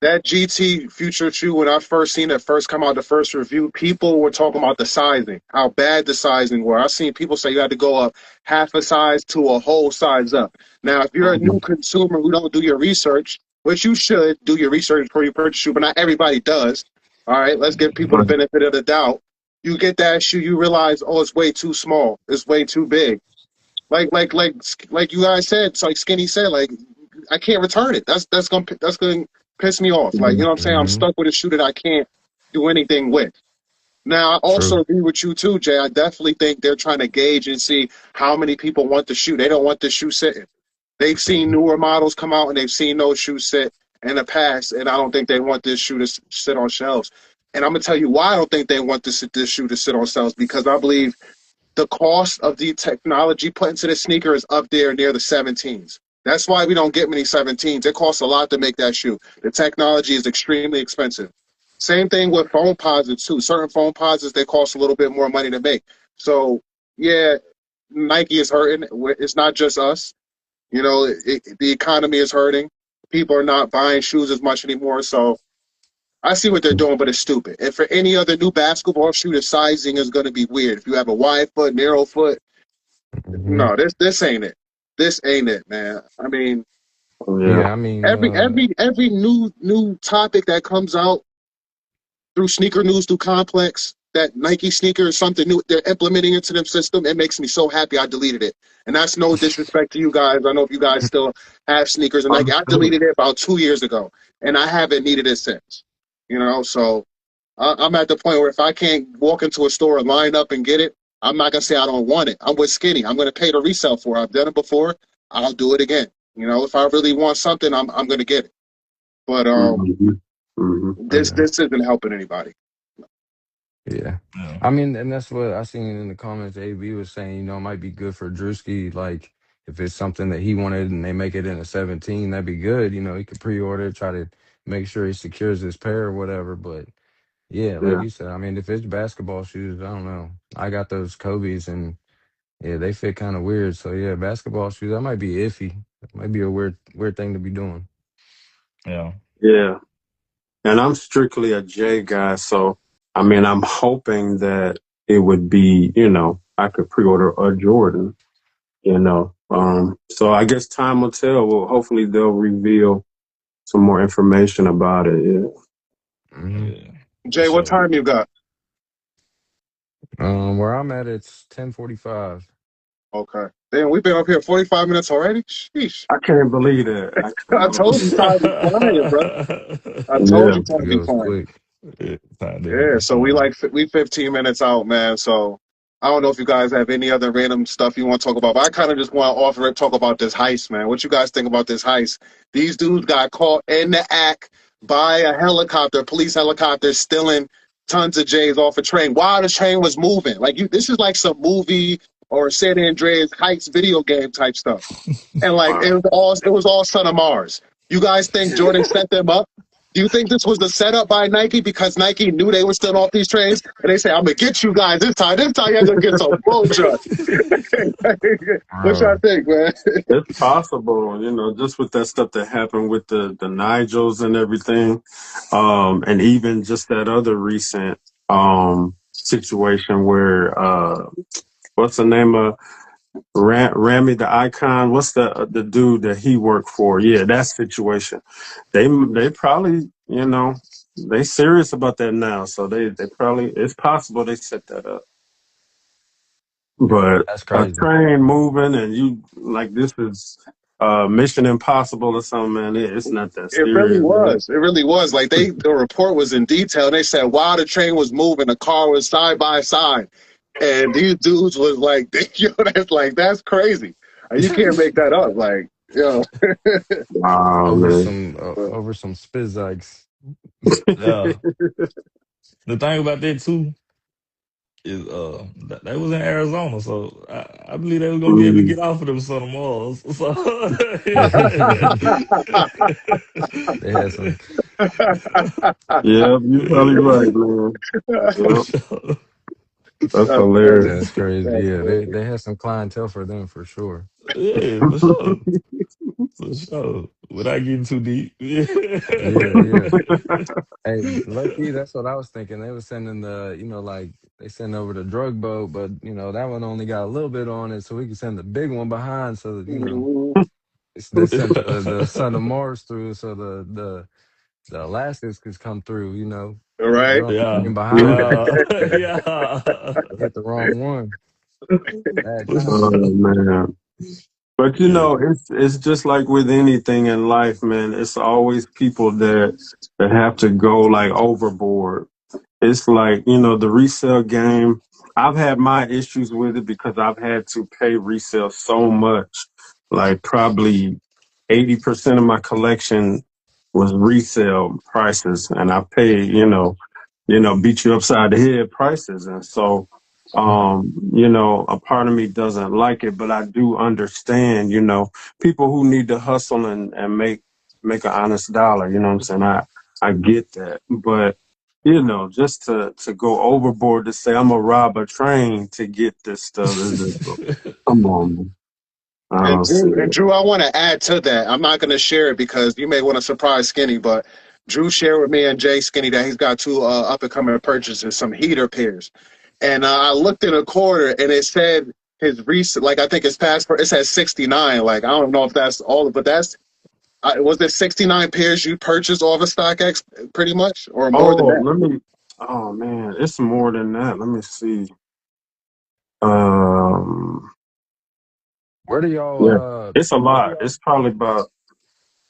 That GT Future shoe, when I first seen it first come out, the first review, people were talking about the sizing, how bad the sizing were. I seen people say you had to go up half a size to a whole size up. Now, if you're a new consumer who don't do your research, which you should do your research before you purchase a shoe, but not everybody does. All right, let's give people the benefit of the doubt. You get that shoe, you realize, oh, it's way too small, it's way too big. Like you guys said, it's like Skinny said, like I can't return it. That's gonna piss me off. Like you know what I'm saying? I'm Hmm. stuck with a shoe that I can't do anything with. Now I also True. agree with you too, Jay. I definitely think they're trying to gauge and see how many people want the shoe. They don't want the shoe sitting. They've seen Hmm. newer models come out and they've seen those shoes sit in the past, and I don't think they want this shoe to sit on shelves. And I'm gonna tell you why I don't think they want this shoe to sit on shelves, because I believe the cost of the technology put into the sneaker is up there near the 17s. That's why we don't get many 17s. It costs a lot to make that shoe. The technology is extremely expensive. Same thing with phone posits too. Certain phone posits they cost a little bit more money to make. So yeah, Nike is hurting. It's not just us. You know, the economy is hurting. People are not buying shoes as much anymore. So I see what they're doing, but it's stupid. And for any other new basketball shoe, the sizing is going to be weird. If you have a wide foot, narrow foot, Hmm. no, this ain't it. This ain't it, man. I mean, Yeah, Yeah, I mean, every new topic that comes out through sneaker news, through Complex, that Nike sneaker is something new they're implementing into their system. It makes me so happy I deleted it. And that's no disrespect to you guys. I know if you guys still have sneakers and Nike. I deleted it about 2 years ago, and I haven't needed it since. You know, so I'm at the point where if I can't walk into a store and line up and get it, I'm not gonna say I don't want it. I'm with Skinny. I'm gonna pay the resale for it. I've done it before. I'll do it again. You know, if I really want something, I'm gonna get it. But hmm hmm this yeah, this isn't helping anybody. yeah. Yeah. I mean, and that's what I seen in the comments. AB was saying, it might be good for Drewski. Like, if it's something that he wanted and they make it in a 17, that'd be good. He could pre-order, try to make sure he secures his pair or whatever. But yeah, like Yeah, you said, I mean, if it's basketball shoes, I don't know. I got those Kobe's and yeah, they fit kind of weird. So yeah, basketball shoes, that might be iffy. That might be a weird thing to be doing. Yeah. yeah. And I'm strictly a J guy, so I mean, I'm hoping that it would be, I could pre-order a Jordan. So I guess time will tell. Well, hopefully they'll reveal some more information about it. Yeah. Hmm. Yeah, for Jay, what sure. time you got? Where I'm at, it's 10:45. Okay. Damn, we've been up here 45 minutes already? Sheesh. I can't believe that. I I cannot told you believe time be flying, bro. I told it. you It time be goes flying. quick. Yeah, time definitely Yeah, be so we flying. like we 15 minutes out, man. So I don't know if you guys have any other random stuff you want to talk about, but I kind of just want to offer it, talk about this heist, man. What you guys think about this heist? These dudes got caught in the act by a helicopter, police helicopter, stealing tons of J's off a train while the train was moving. Like this is like some movie or San Andreas heist video game type stuff. And like Wow. it was all Son of Mars. You guys think Jordan set them up? Do you think this was the setup by Nike because Nike knew they were still off these trains and they say, "I'm gonna get you guys this time. This time you're gonna get some bullshit." What y'all Bro, think, man? It's possible, just with that stuff that happened with the Nigels and everything, and even just that other recent situation where what's the name of Rami the Icon? What's the dude that he worked for? Yeah, that situation. They probably they serious about that now, so they probably it's possible they set that up. But that's a crazy. train moving and you like this is Mission Impossible or something, man. It's not that It really serious, man. was. It really was. Like the report was in detail. They said while the train was moving, the car was side by side, and these dudes was like, "Yo, that's crazy. You can't make that up." Like, yo, Wow, Over man. some Spizikes. Yeah. The thing about that too is they was in Arizona, so I believe they was gonna be able to Mm. get off of them Son of Mars. So They had some Yeah, you're probably right, man. for Yep, sure. that's that's hilarious. crazy. That's crazy. That's Yeah, crazy. they had some clientele for them for sure. Yeah, for sure. For sure. Without getting too deep. Yeah. Yeah, yeah. Hey, low key, that's what I was thinking. They was sending like they send over the drug boat, but that one only got a little bit on it, so we could send the big one behind. So that, Mhm. they sent the Son of Mars through, so the Alaskans could come through. All Get right. on Yeah. in behind them. Yeah. Yeah. Hit the wrong one. Bad For Oh timing. sure. man. But Yeah. it's just like with anything in life, man. It's always people that have to go like overboard. It's like, the resale game. I've had my issues with it because I've had to pay resale so much. Like probably 80% of my collection was resale prices and I paid, beat you upside the head prices. And so, a part of me doesn't like it, but I do understand, people who need to hustle and make an honest dollar. You know what I'm saying? I get that. But, just to go overboard to say I'm gonna rob a train to get this stuff is just, come on, man. I And don't see it. Drew, I want to add to that. I'm not going to share it because you may want to surprise Skinny, but Drew shared with me and Jay Skinny that he's got two up and coming purchases, some heater pairs. And I looked in a quarter and it said his recent, like I think his passport, it says 69. Like I don't know if that's all, but that's was there 69 pairs you purchased off of StockX pretty much, or more than Oh, that? oh man, it's more than that. Let me see. Um, Where do y'all yeah, it's a lot. It's probably about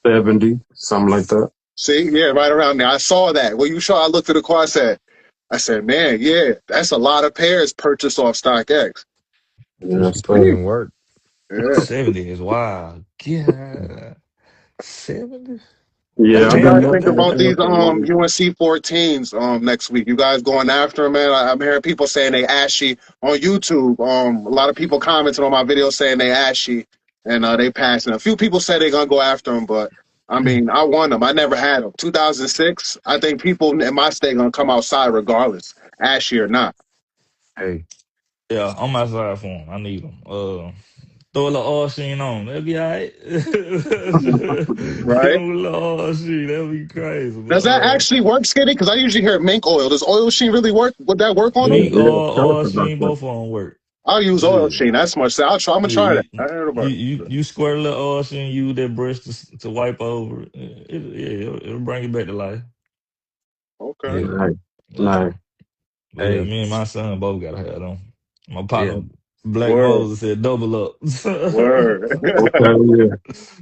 70, something like that. See, yeah, right around there. I saw that. Well, you saw. I looked at the car. I said, man, yeah, that's a lot of pairs purchased off StockX. Yeah, She put so in work? Yeah. 70 is wild. Yeah. 70? What yeah, you I've guys been Damn, think looking about at these them for a long time. UNC 14s next week? You guys going after them, man? I'm hearing people saying they ashy on YouTube. A lot of people commenting on my video saying they ashy and they passing. A few people say they're gonna go after them, but I mean, I want them. I never had them. 2006. I think people in my state gonna come outside regardless, ashy or not. Hey, yeah, I'm outside for him. I need him. Throw a little oil sheen on. That'll be all right. Give Right? him a little oil sheen. That'll be crazy. But Does that actually work, Skinny? Because I usually hear mink oil. Does oil sheen really work? Would that work on them? mink Yeah, oil, tell us oil about sheen, that. both of them work. I'll use oil Yeah. sheen. That's much. I'm gonna Yeah, try that. you I heard you about you, it. you squirt a little oil and use that brush to wipe over. It'll bring it back to life. Okay. Yeah, Nice, yeah. nice. But yeah, Hey, me and my son both gotta have them. My yeah, partner Black Word. Moses said double up. Word. Okay, yeah.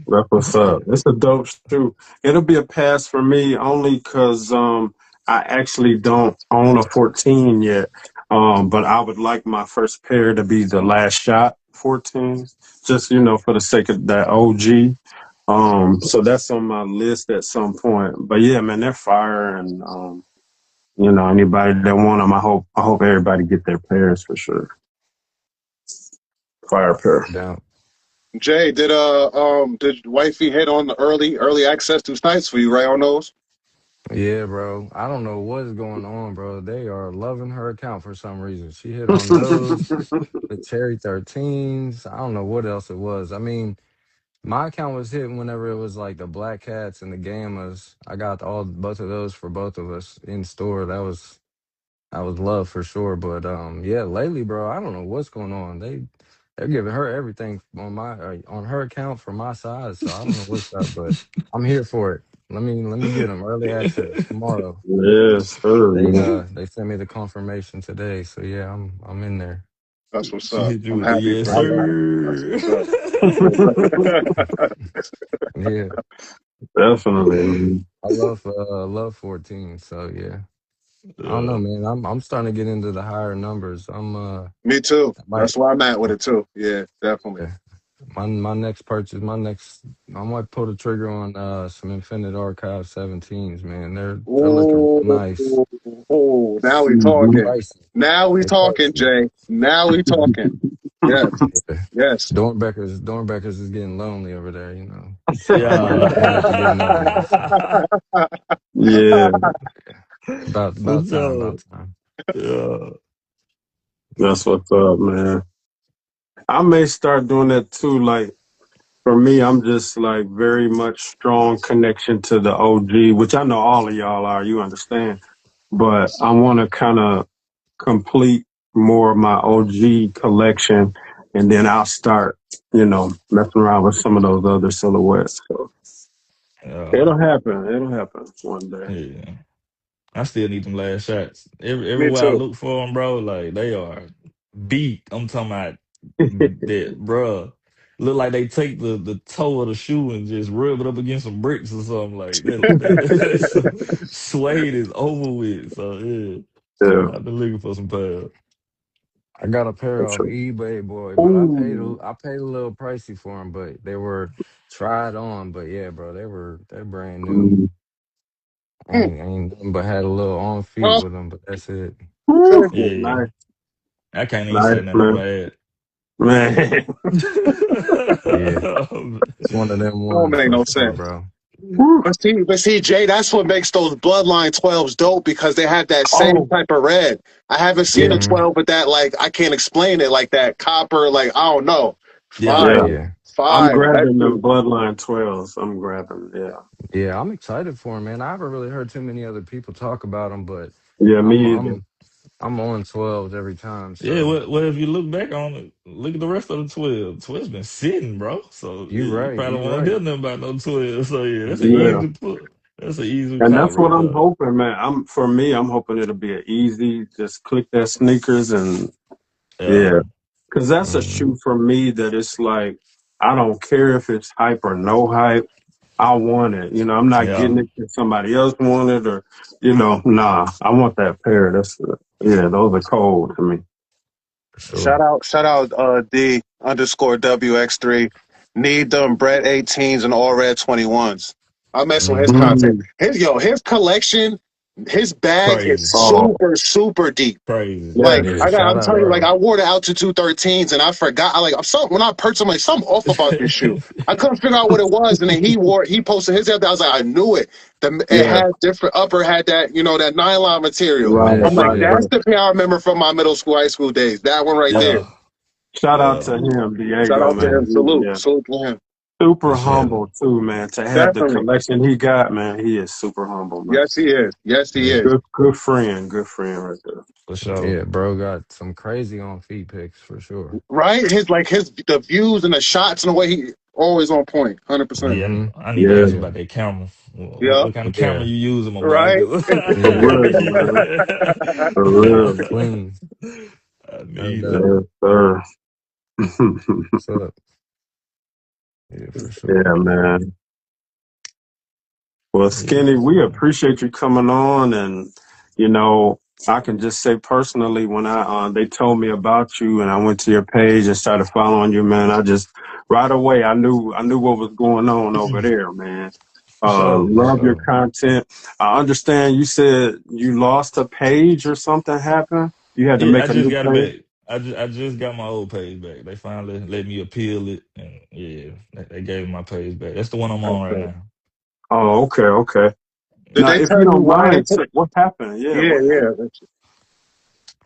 That's what's up. It's a dope shoe. It'll be a pass for me only because I actually don't own a 14 yet. But I would like my first pair to be the last shot 14s, just for the sake of that OG. So that's on my list at some point. But yeah, man, they're fire, and anybody that want them, I hope everybody get their pairs for sure. Fire pair. down. Jay, did wifey hit on the early access to sites for you, right on those? Yeah, bro. I don't know what is going on, bro. They are loving her account for some reason. She hit on those, the Cherry 13s. I don't know what else it was. I mean, my account was hitting whenever it was like the Black Cats and the Gammas. I got both of those for both of us in store. That was love for sure. But yeah, lately, bro, I don't know what's going on. They're giving her everything on her account for my size. So I don't know what's up, but I'm here for it. Let me get them early access tomorrow. Yes, sir, man. They sent me the confirmation today. So yeah, I'm in there. That's what's She up. hit you I'm with the happy yes, for you, man. That's sir. what's up. Yeah, Definitely, man. I love 14. So yeah, I don't know, Yeah, man. I'm starting to get into the higher numbers. Me too. I might. That's where I'm at with it too. Yeah, definitely. Yeah. My next purchase, I might pull the trigger on some Infinite Archive 17s, man. They're looking real nice. Oh, now we They Mhm. talking. pricey. Now we They talking, pricey. Jay. Now we talking. Yes, Yeah. yes. Dornbeckers is getting lonely over there, you know. yeah. He might be getting older, so Yeah, For about time, sure. about time. Yeah. that's what's up, man. I may start doing that too. Like for me, I'm just like very much strong connection to the OG, which I know all of y'all are. You understand, but I want to kind of complete more of my OG collection, and then I'll start, messing around with some of those other silhouettes. So Yeah. it'll happen. It'll happen one day. Yeah. I still need them last shots. Me Everywhere I too. look for them, bro, like they are beat. I'm talking about that, bro. Look like they take the toe of the shoe and just rub it up against some bricks or something like that. Suede is over with. So yeah, Yeah, I've been looking for some pads. I got a pair for off sure. eBay, boy, but Ooh. I paid a little pricey for them, but they were tried on. But yeah, bro, they're brand new. Mm. Mm. I ain't nothing but had a little on feet Huh? with them, but that's it. Woo. Yeah, Nice, I can't even say nice, nothing man. bad. Man. Yeah, it's one of them Don't ones make for no sure, sense. bro. Woo. But see, Jay, that's what makes those Bloodline 12s dope because they have that same Oh, type of red. I haven't seen a yeah, Hmm. 12 with that, like, I can't explain it, like that copper, like, I don't know. Yeah, yeah. Fire. Yeah, I'm Fire. That grabbing them dude. Bloodline 12s. I'm grabbing, yeah. yeah, I'm excited for him, man. I haven't really heard too many other people talk about him, but Yeah, I'm me either. I'm I'm on 12s every time. yeah. So Well, if you look back on it, look at the rest of the 12. 12's been sitting, bro. So you yeah, you right, probably you won't hear right. nothing about no 12. So yeah, that's an Yeah. Yeah, easy put. That's an easy And cop that's what right I'm there. hoping, man. For me, I'm hoping it'll be an easy, just click that sneakers and Yeah, yeah. Cause that's a hmm, shoe for me that it's like, I don't care if it's hype or no hype. I want it. I'm not yeah. getting it because somebody else want it or, nah, I want that pair. Yeah, those are cold to me. for sure. Shout out, D underscore WX3. Need them Bread 18s and all red 21s. I mess with his Hmm. content. Mm. His collection, his bag is Crazy, Oh, super, super deep. crazy. yes, Like Yeah, I'm shout out, telling you, like bro. I wore the Altitude 13s and I forgot. I'm something when I purchased, I'm like something off about this shoe. I couldn't figure out what it was, and then he posted his other. I was like, I knew it. It yeah, had different upper, had that that nylon material. The right, I'm mesh, like, right, yeah. that's right. the pair I remember from my middle school, high school days. That one right there. Yeah, Shout out yeah. to him, Shout Diego, out to man. him. Salute, Yeah, salute to him. for Super sure. Yeah, humble too, man. To have the Definitely. collection he got, man, he is super humble, man. Yes, he is. Yes, he Yeah, is. Good friend right there. for sure. yeah, bro got some crazy on feet pics for sure. Right? His the views and the shots and the way he always on point. 100%. Yeah, Mm-hmm. I need to Yeah, ask you about that camera. Yeah. What kind of camera Yeah, you using, my boy? Right. 'Cause for yeah, real, man. For yeah, real. clean, I no need doubt. that. Yes, sir. What's up? Yeah, for Yeah, sure. man. Well, Yeah, Skinny, for we sure. appreciate you coming on, and you know, I can just say personally, when they told me about you, and I went to your page and started following you, man, I just right away I knew what was going on over there, man. For sure, for Love your sure. content. I understand you said you lost a page or something happened. You had to Yeah, I make a just new got it page. back. I just got my old page back. They finally let me appeal it, and yeah, they gave me my page back. That's the one I'm on right Okay. now. Oh, okay, okay. Did Now, they if tell you you don't why they mind, took? what happened? Yeah, Yeah, what happened? yeah.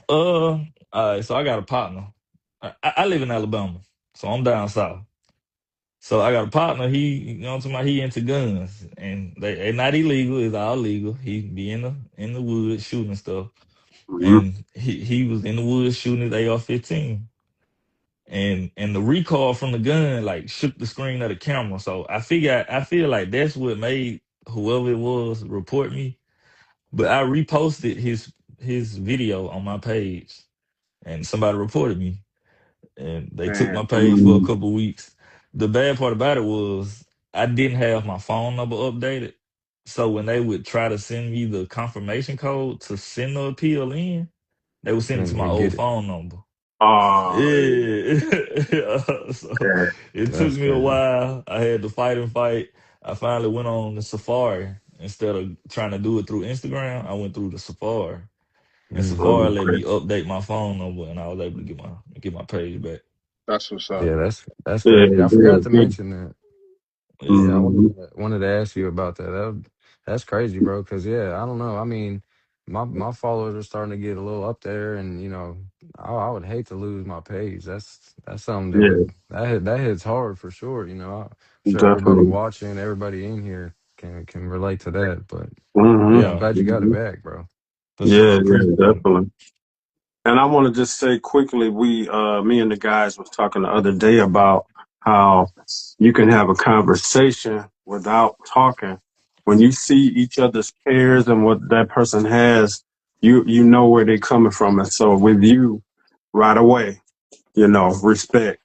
All right, so I got a partner. I live in Alabama, so I'm down south. So I got a partner. What I'm talking about, he into guns, and they not illegal. It's all legal. He be in the woods shooting stuff, Mhm. and he was in the woods shooting his AR-15, and the recoil from the gun like shook the screen of the camera. So I feel like that's what made whoever it was report me. But I reposted his video on my page, and somebody reported me, and they took Man, my page for a Mm. couple weeks. The bad part about it was I didn't have my phone number updated. So when they would try to send me the confirmation code to send the appeal in, they would send it to And my you old get it. phone number. Oh, Yeah. So yeah. it took That's me a crazy. while. I had to fight and fight. I finally went on the Safari instead of trying to do it through Instagram. I went through the Safari, and Mm-hmm. Safari let Okay. me update my phone number, and I was able to get my page back. that's what's up. Yeah, that's Yeah, crazy. I forgot good, to good. mention that. Yeah, I Yeah. Mm-hmm. wanted to ask you about that. That's crazy, bro. Cause yeah, I don't know. I mean, my followers are starting to get a little up there, and I would hate to lose my page. That's something that Yeah, that hits hard for sure. I'm sure everybody definitely. watching, everybody in here can relate to that. But Mm-hmm. yeah, I'm Yeah, glad you got it Hmm. back, bro. for Yeah, sure. yeah, Appreciate it. definitely. And I want to just say quickly, me and the guys was talking the other day about how you can have a conversation without talking. When you see each other's pairs and what that person has, you know where they're coming from. And so with you, right away, respect.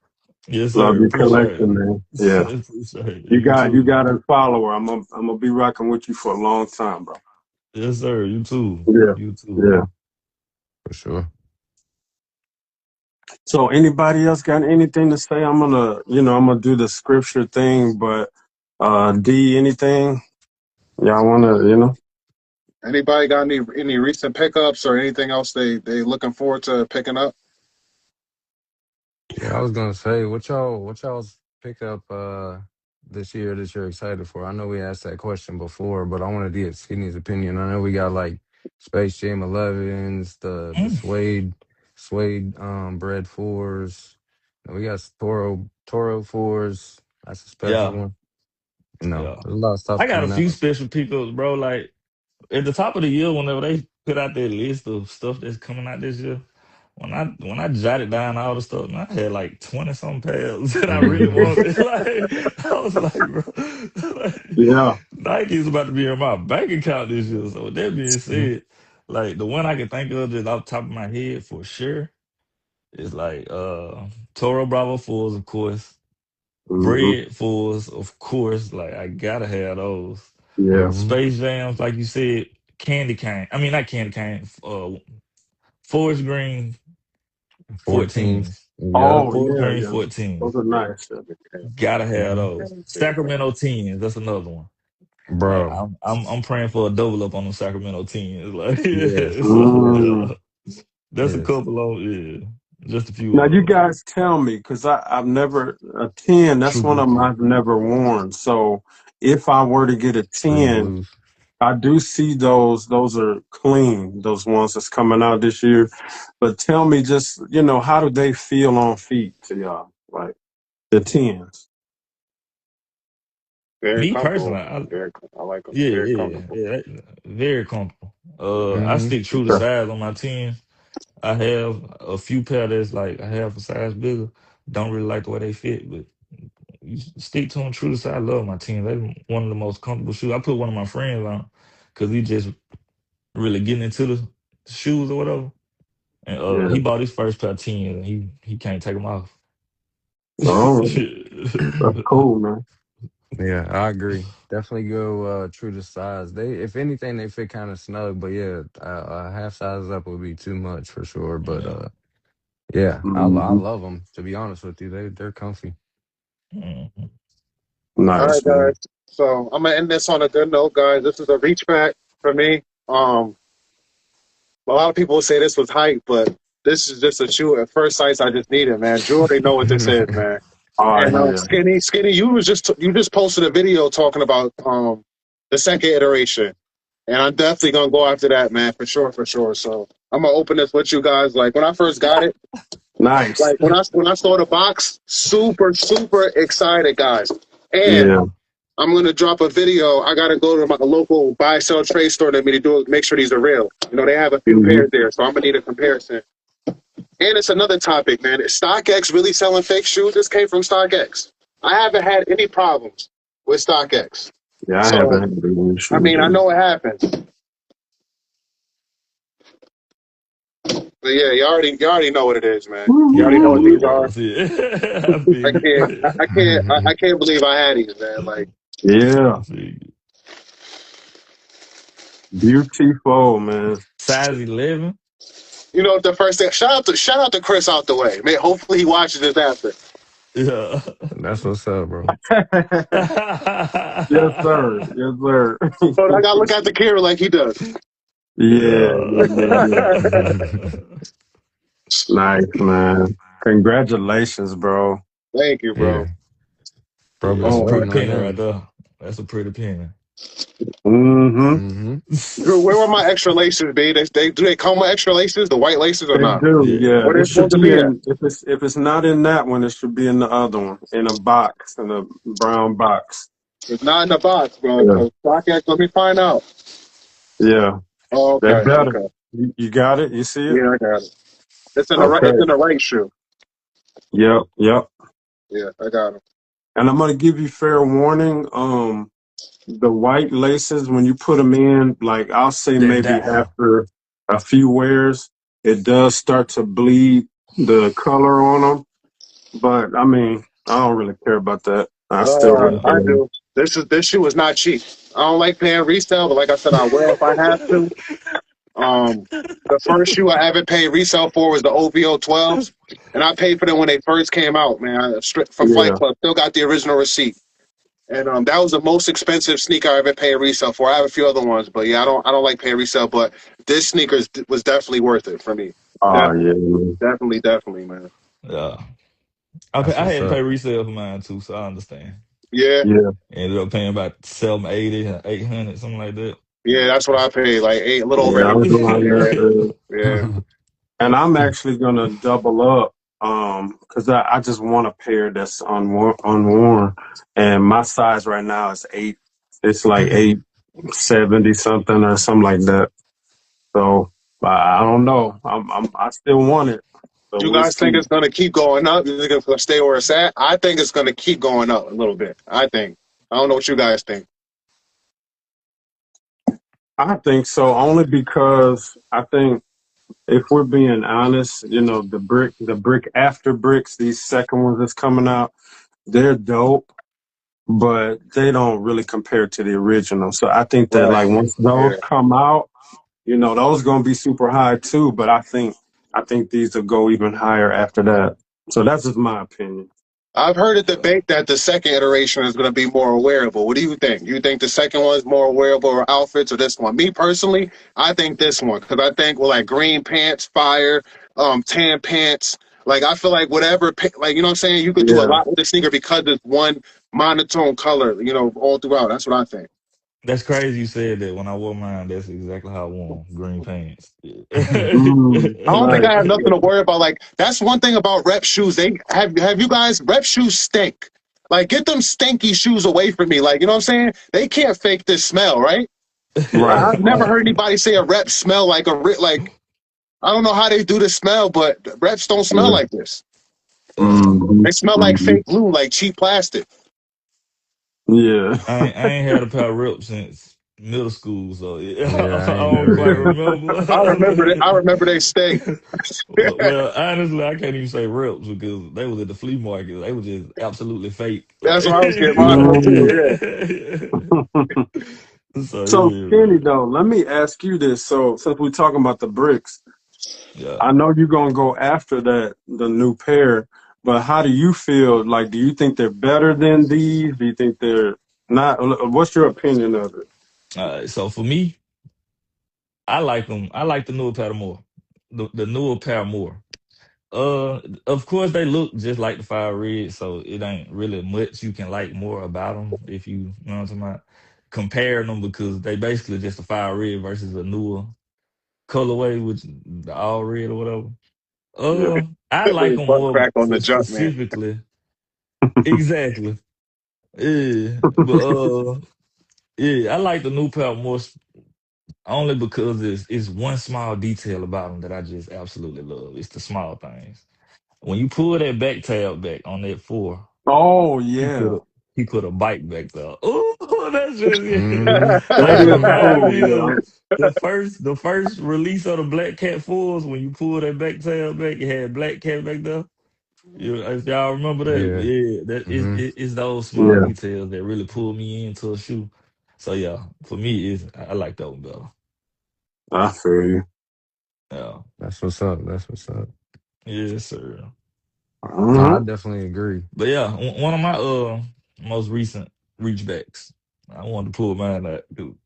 Yes, Love sir. your Appreciate collection, man. Yeah. it. Appreciate it. You You got you too. got a follower. I'm gonna be rocking with you for a long time, bro. Yes, sir. You too. Yeah. You too. Yeah. For sure. So anybody else got anything to say? I'm gonna do the scripture thing, but D, anything? Yeah, I wanna. Anybody got any recent pickups or anything else they looking forward to picking up? Yeah, I was gonna say, what y'all's pick up this year that you're excited for? I know we asked that question before, but I wanted to get Sydney's opinion. I know we got like Space Jam 11s, the Mm. suede bread fours. And we got Toro fours. That's a special Yeah. one. Yeah. There's a lot of stuff I got a coming few out. special pickups, bro. Like at the top of the year, whenever they put out their list of stuff that's coming out this year, when I jotted down all the stuff, man, I had like 20 some pairs that I really Hmm. wanted. Like I was like, bro, like, Yeah. Nike's about to be in my bank account this year. So with that being said, like the one I can think of just off the top of my head for sure is like Toro Bravo fours, of course. Hmm. Bread fours, of course. Like I gotta have those. Yeah. Hmm. Space Jams, like you said, candy cane. I mean, not candy cane. Forest Green 14s. 14s. Yep. Oh Forest yeah, Green yeah. 14s. Those are nice. Gotta have Hmm. those. Sacramento 10s. That's another one. Like Bro. I'm praying for a double up on them Sacramento 10s. Like Yeah, yeah, for so sure. Mm. yeah. That's a Yes. couple of yeah. Just a few Now of you them. guys tell me, because I've never a 10. That's one True of them I've never worn. So if I were to get a True 10, blues. I do see those. Those are clean. Those ones that's coming out this year. But tell me, just how do they feel on feet to y'all? Like the tens. Very Me personally, comfortable. Very, I like them. yeah, Very yeah, comfortable. yeah, very comfortable. I Hmm. stick true to size on my team. I have a few pair that's like a half a size bigger. Don't really like the way they fit, but you stick to them true to size. I love my team. They're one of the most comfortable shoes. I put one of my friends on because he just really getting into the shoes or whatever. And Yeah. he bought his first pair of 10 and he can't take them off. Oh, that's cool, man. Yeah, I agree. Definitely go true to size. They, if anything, they fit kind of snug, but yeah, half size up would be too much for sure. But Yeah. yeah, I Hmm. love them. To be honest with you, they're comfy. Mhm. All right, Nice, guys. man. So I'm gonna end this on a good note, guys. This is a reach back for me. A lot of people say this was hype, but this is just a shoe at first sight. I just need it, man. Drew already know what this is, man. Oh, And yeah. Skinny, you just posted a video talking about the second iteration, and I'm definitely gonna go after that, man, for sure, for sure. So I'm gonna open this with you guys. Like when I first got it, Nice. like when I saw the box, super excited, guys. And Yeah. I'm gonna drop a video. I gotta go to my local buy sell trade store to me to do make sure these are real. You know, they have a few Hmm. pairs there, so I'm gonna need a comparison. And it's another topic, man. Is StockX really selling fake shoes? This came from StockX. I haven't had any problems with StockX. Yeah, I So haven't had any I shoes mean, I on. know it happens. But yeah, you already know what it is, man. You Yeah, already I know know what what these it are. is. Yeah. I I feel can't you. I can't believe I had these, man. Like Yeah. I feel you. Beautiful, man. Size 11? you know the first thing shout out to Chris out the way. Man, hopefully he watches this after. Yeah. That's what's up, bro. Yes, sir. Yes, sir. But I gotta look at the camera like he does. Yeah, Yeah. yeah, yeah, yeah. Nice, man. Congratulations, bro. Thank you, bro. Yeah, bro, been Yeah, that's a Oh, pretty supporting our penny right young. there. That's a pretty penny. Mm-hmm. Hmm. Drew, where were my extra laces, be? They do they come with extra laces, the white laces or They not? do, Yeah. yeah. Where It they should supposed to be be at? in if it's not in that one, it should be in the other one, in a box, in a brown box. It's not in the box, bro. Yeah. So StockX, let me find out. Yeah. Oh, They okay, better. okay. You got it? You see it? Yeah, I got it. It's in Okay. the right shoe. Yep, yep. Yeah, I got it. And I'm gonna give you fair warning. The white laces, when you put them in, like I'll say That maybe down. after a few wears, it does start to bleed the color on them. But I mean, I don't really care about that. I still rock Yeah. I with them. do. This shoe is not cheap. I don't like paying resale, but like I said, I will if I have to. Um, the first shoe I ever paid resale for was the OVO 12s, and I paid for them when they first came out. Man, straight from Flight Yeah. Club, still got the original receipt. And that was the most expensive sneaker I ever paid resale for. I have a few other ones, but yeah, I don't like paying resale. But this sneaker was definitely worth it for me. Oh Definitely, yeah, man. definitely, man. Yeah. That's I what's had to pay up. resale for mine too, so I understand. Yeah, Yeah. Ended up paying about 780, 800, something like that. yeah, that's what I paid. Like eight, a little over Yeah, I was 800. around Yeah, that. yeah. And I'm actually gonna double up, because I just want a pair that's unworn, and my size right now is eight. It's like 870 something or something like that. So I don't know. I still want it. So You we'll guys think see. it's gonna keep going up? You think it's gonna stay where it's at? I think it's gonna keep going up a little bit. I think. I don't know what you guys think. I think so only because I think if we're being honest, the brick after bricks, these second ones that's coming out, they're dope, but they don't really compare to the original. So I think that Right. like once Yeah. those come out, those gonna be super high too. But I think these will go even higher after that. So that's just my opinion. I've heard a Yeah. debate that the second iteration is going to be more wearable. What do you think? You think the second one is more wearable outfits or this one? Me personally, I think this one because I think well, like green pants, fire, tan pants. Like I feel like whatever, like you know what I'm saying. You could do a Yeah. lot with the sneaker because it's one monotone color. You know, all throughout. That's what I think. That's crazy you said that. When I wore mine, that's exactly how I wore 'em. Green pants. I don't think Nice. I have nothing to worry about. Like that's one thing about rep shoes. They have you guys rep shoes stink. Like, get them stinky shoes away from me. Like, you know what I'm saying? They can't fake this smell, right? Right. I've never heard anybody say a rep smell like like I don't know how they do the smell, but reps don't smell Yeah. like this. uh, They smell like Hmm. fake glue, like cheap plastic. Yeah. I ain't had a pair of rips since middle school, so yeah, Yeah, I I ain't don't never quite either. I remember it. I remember. remember they stink. Well, honestly, I can't even say rips because they was at the flea market. They was just absolutely fake. That's Like, what I was getting mine from too. Mm. Yeah, so So yeah, Kenny, man. though, let me ask you this. So since we're talking about the bricks, Yeah. I know you're gonna go after the new pair, but how do you feel? Like, do you think they're better than these? Do you think they're not? What's your opinion of it? So for me, I like them. I like the newer pair more. The newer pair more. Of course they look just like the fire red, so it ain't really much you can like more about them if you know what I'm talking about. Comparing them because they basically just a fire red versus a newer colorway, which the all red or whatever. Yeah. I that like little them butt more crack on the for jump, man. specifically exactly. Yeah, but yeah, I like the new pair more only because it's one small detail about them that I just absolutely love. It's the small things. When you pull that back tab back on that four, Oh he put yeah, a he put a bike back there. Oh, that's just yeah. Hmm. Like that it is remind me cool, of the first release of the Black Cat fours when you pull that back tab back, it had Black Cat back there. You if y'all remember that, Yeah. yeah, that is Hmm. it's those man. small Yeah, details that really pull me into a shoe. So yeah, for me, is I like that one better. I feel you. Yeah, That's what's up. That's what's up. yes, sir. No, I Hmm. definitely agree. But yeah, one of my most recent reachbacks, I wanted to pull mine out. Dude.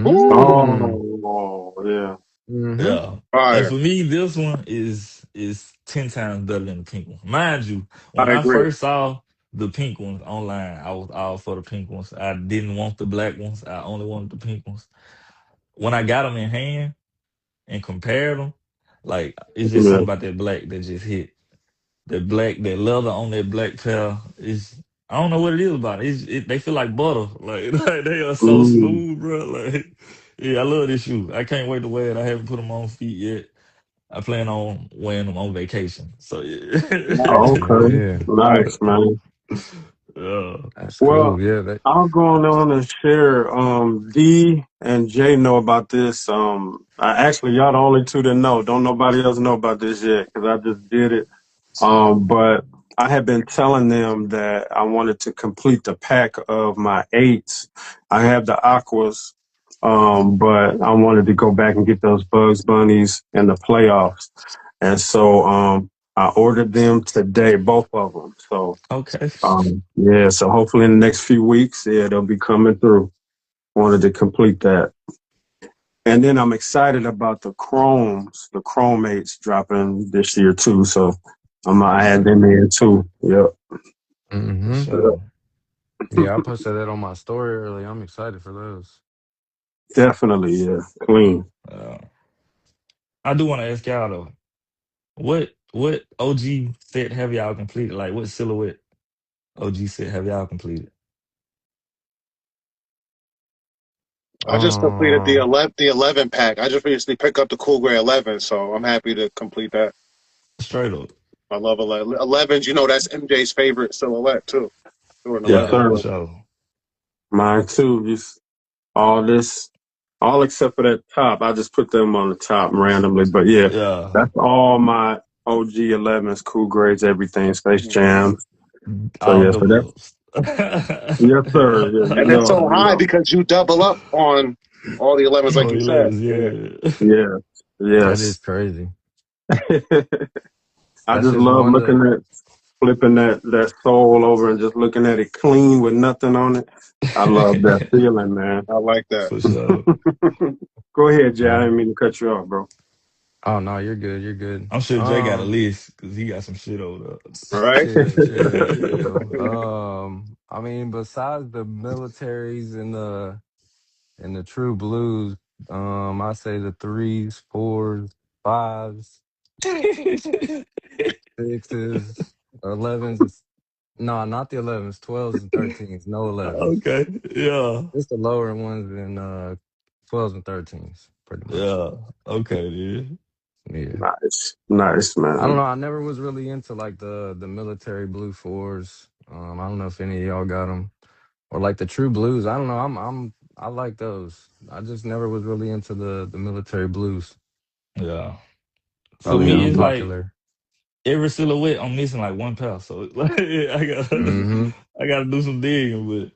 Ooh, Mm. Oh yeah. Hmm. Yeah, and fire. for me, this one is 10 times better than the pink one. Mind you, when I I agree. first saw the pink ones online, I was all for the pink ones. I didn't want the black ones. I only wanted the pink ones. When I got them in hand and compared them, like it's just Yeah. something about that black that just hit. That leather on that black pair is I don't know what it is about it. They feel like butter. Like, like they are so Mm. smooth, bro. Like yeah, I love this shoe. I can't wait to wear it. I haven't put them on feet yet. I plan on wearing them on vacation. So yeah. Nice. Yeah, Okay. yeah. Nice, Nice. man. yeah. That's Well, cool. Yeah. That, I'll go on and share. D and J know about this. Actually, y'all the only two that know. Don't nobody else know about this yet because I just did it. But I had been telling them that I wanted to complete the pack of my eights. I have the aquas, but I wanted to go back and get those Bugs Bunnies and the playoffs. And so I ordered them today, both of them. So Okay. yeah, so hopefully in the next few weeks, yeah, they'll be coming through. Wanted to complete that. And then I'm excited about the Chromates dropping this year too. So I'm For gonna add them sure. in too. Yep. For hmm. Yep. sure. Yeah, I posted that on my story earlier. I'm excited for those. Definitely, yeah. Clean. Uh, I do want to ask y'all though, what OG set have y'all completed? Like what silhouette OG set have y'all completed? I just completed Um, the 11 pack. I just recently picked up the Cool Gray 11, so I'm happy to complete that. Straight up. I love 11. 11s. You know, that's MJ's favorite silhouette too. Doing Yes, 11. Yeah, sir. for sure. Mine too. Just all this, all except for that top. I just put them on the top randomly. But yeah, Yeah. that's all my OG 11s, cool grades, everything, Space Jam. So All yeah, so double that's ups. yes, sir. Yeah, you And they're know, so you high know. because you double up on all the 11s, like Oh, you said. 11s, Yeah. yeah. Yeah. that is Yes. crazy. I That's just just love one of looking at flipping that sole over and just looking at it clean with nothing on it. I love that feeling, man. I like that. For sure. Go ahead, Jay. I yeah. didn't mean to cut you off, bro. Oh no, you're good. You're good. I'm sure Jay got a list because he got some shit over Right? Chill, chill, chill. I mean, besides the militaries and the true blues, I say the threes, fours, fives, there. sixes, 11s. No, not the 11s, 12s and 13s. No 11s. Okay. Yeah. Just the lower ones than 12s and 13s, pretty much. Yeah. Okay, dude. Yeah. Nice, nice, I don't man. know. I never was really into like the military blue fours. I don't know if any of y'all got them or like the true blues. I don't know. I like those. I just never was really into the military blues. Yeah. For Probably me, Yeah, it's like unpopular. every silhouette I'm missing like one pair. So like I got Mm-hmm. I gotta do some digging, but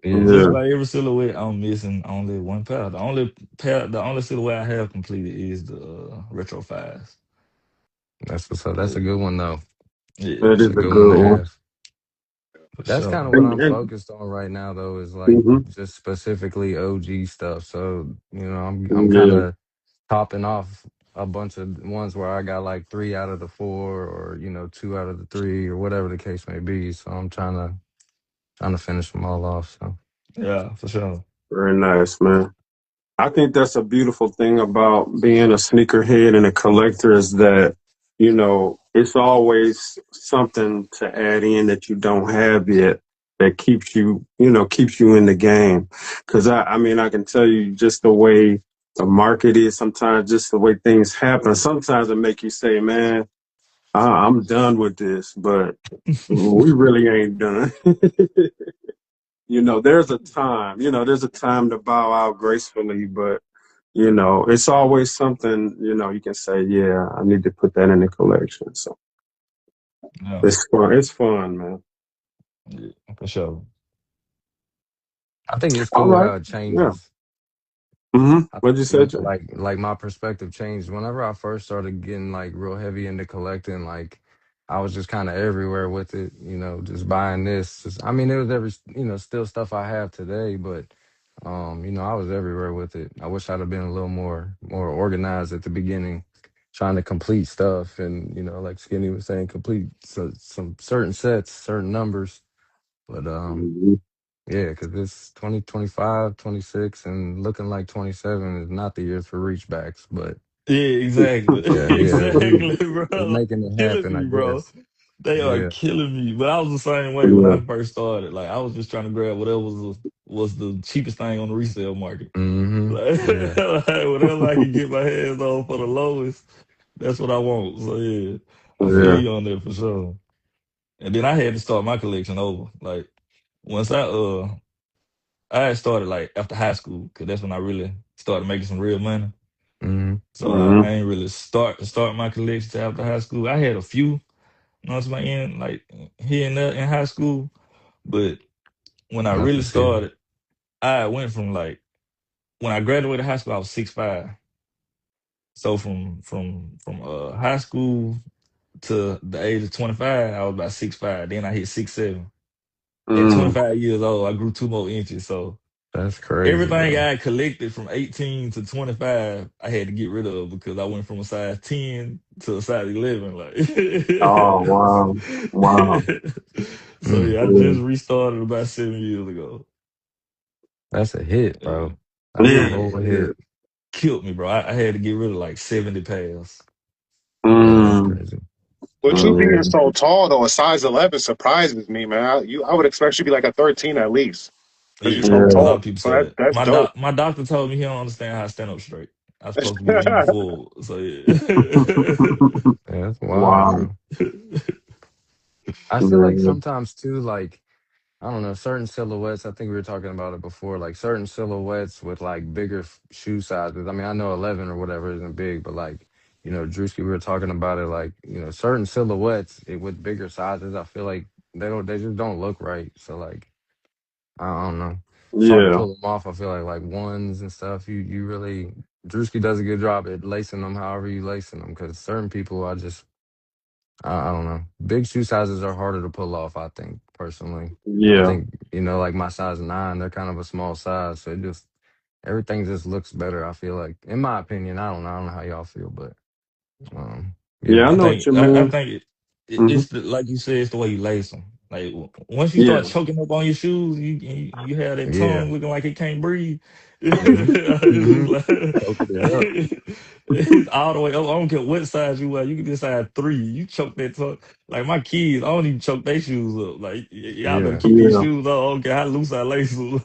Yeah, just yeah, about every silhouette I'm missing only one pair. The only silhouette I have completed is the retro fives. that's what's up. That's a But good one though. yeah, that That's is a a good one good to one. have. for That's kind sure. of what I'm And focused on right now, though, is like mhm, just specifically OG stuff. So I'm kind yeah, of topping off a bunch of ones where I got like three out of the four, or two out of the three, or whatever the case may be. So I'm trying to finish them all off. So Yeah, for sure. very nice, man. I think that's a beautiful thing about being a sneakerhead and a collector is that, it's always something to add in that you don't have yet that keeps you in the game. Cause I mean, I can tell you just the way the market is sometimes, just the way things happen. Sometimes it make you say, man, I'm done with this, but we really ain't done. There's a time to bow out gracefully, but it's always something, you can say, yeah, I need to put that in the collection. So Yeah, it's fun. It's fun, man. yeah, for sure. I think it's All cool right. how it Yeah. changes. Mm-hmm. What'd you say, Jay? Like my perspective changed whenever I first started getting like real heavy into collecting. Like I was just kind of everywhere with it, just buying this. I mean, it was still stuff I have today, but I was everywhere with it. I wish I'd have been a little more organized at the beginning, trying to complete stuff, and like Skinny was saying, complete some certain sets, certain numbers. But Mm-hmm. yeah, because it's 2025, 26, and looking like 27 is not the year for reachbacks. But Yeah, exactly. yeah, Exactly, we bro. making it Killing happen, I me, bro. guess. They are Yeah. killing me. But I was the same way when Yeah. I first started. Like I was just trying to grab whatever was the cheapest thing on the resale market. Mm-hmm. Like, Yeah. like whatever I can get my hands on for the lowest, that's what I want. So yeah, I feel Yeah. you on that for sure. And then I had to start my collection over. Like once I had started like after high school, because that's when I really started making some real money. Mm-hmm. So I Mm-hmm. ain't really start my collection till after high school. I had a few, what I'm saying, like here and there in high school, but when I Nothing really serious. started, I went from like when I graduated high school, I was 6'5". So from high school to the age of 25, I was about 6'5". Then I hit 6'7". At Mm. 25 years old, I grew 2 more inches. So That's crazy, everything bro. I had collected from 18 to 25, I had to get rid of because I went from a size 10 to a size 11. Like, Oh, wow. Wow. so Mm. yeah, I Yeah. just restarted about 7 years ago. That's a hit, Yeah, bro. That's a Yeah. yeah, whole Yeah. hit. killed me, bro. I had to get rid of like 70 pounds. Yeah, that's Mm. crazy. But you being Mm. so tall though, a size 11 surprises me, man. I would expect you to be like a 13 at least because you're Yeah, so a Yeah. lot tall. of people So say that. that's dope. My doctor told me he don't understand how I stand up straight. I'm supposed to be leaning forward. So yeah. Yeah, that's wild, Wow. bro. I feel like Yeah. sometimes too, like I don't know, certain silhouettes. I think we were talking about it before. Like certain silhouettes with like bigger shoe sizes. I mean, I know 11 or whatever isn't big, but like Drewski, we were talking about it. Like certain silhouettes with bigger sizes. I feel like they just don't look right. So like I don't know. It's hard to Yeah. pull them off. I feel like ones and stuff. You really Drewski does a good job at lacing them, however you lacing them. Because certain people, I don't know. Big shoe sizes are harder to pull off, I think, personally. I Yeah. think, like my size 9, they're kind of a small size. So everything just looks better, I feel like. In my opinion, I don't know. I don't know how y'all feel, but Yeah. yeah. I know what you I mean. think Hmm. it's like you said, it's the way you lace them. Like once you Yeah, start choking up on your shoes, you have that Yeah. tongue looking like it can't breathe. Yep. It's Hmm. like open it up. it's all the way up. I don't care what size you wear. You can be size 3. You choke that tongue. Like my kids, I don't even choke their shoes up. Like y'all better Yeah. keep these Yeah. shoes on. I don't care how loose I lace them.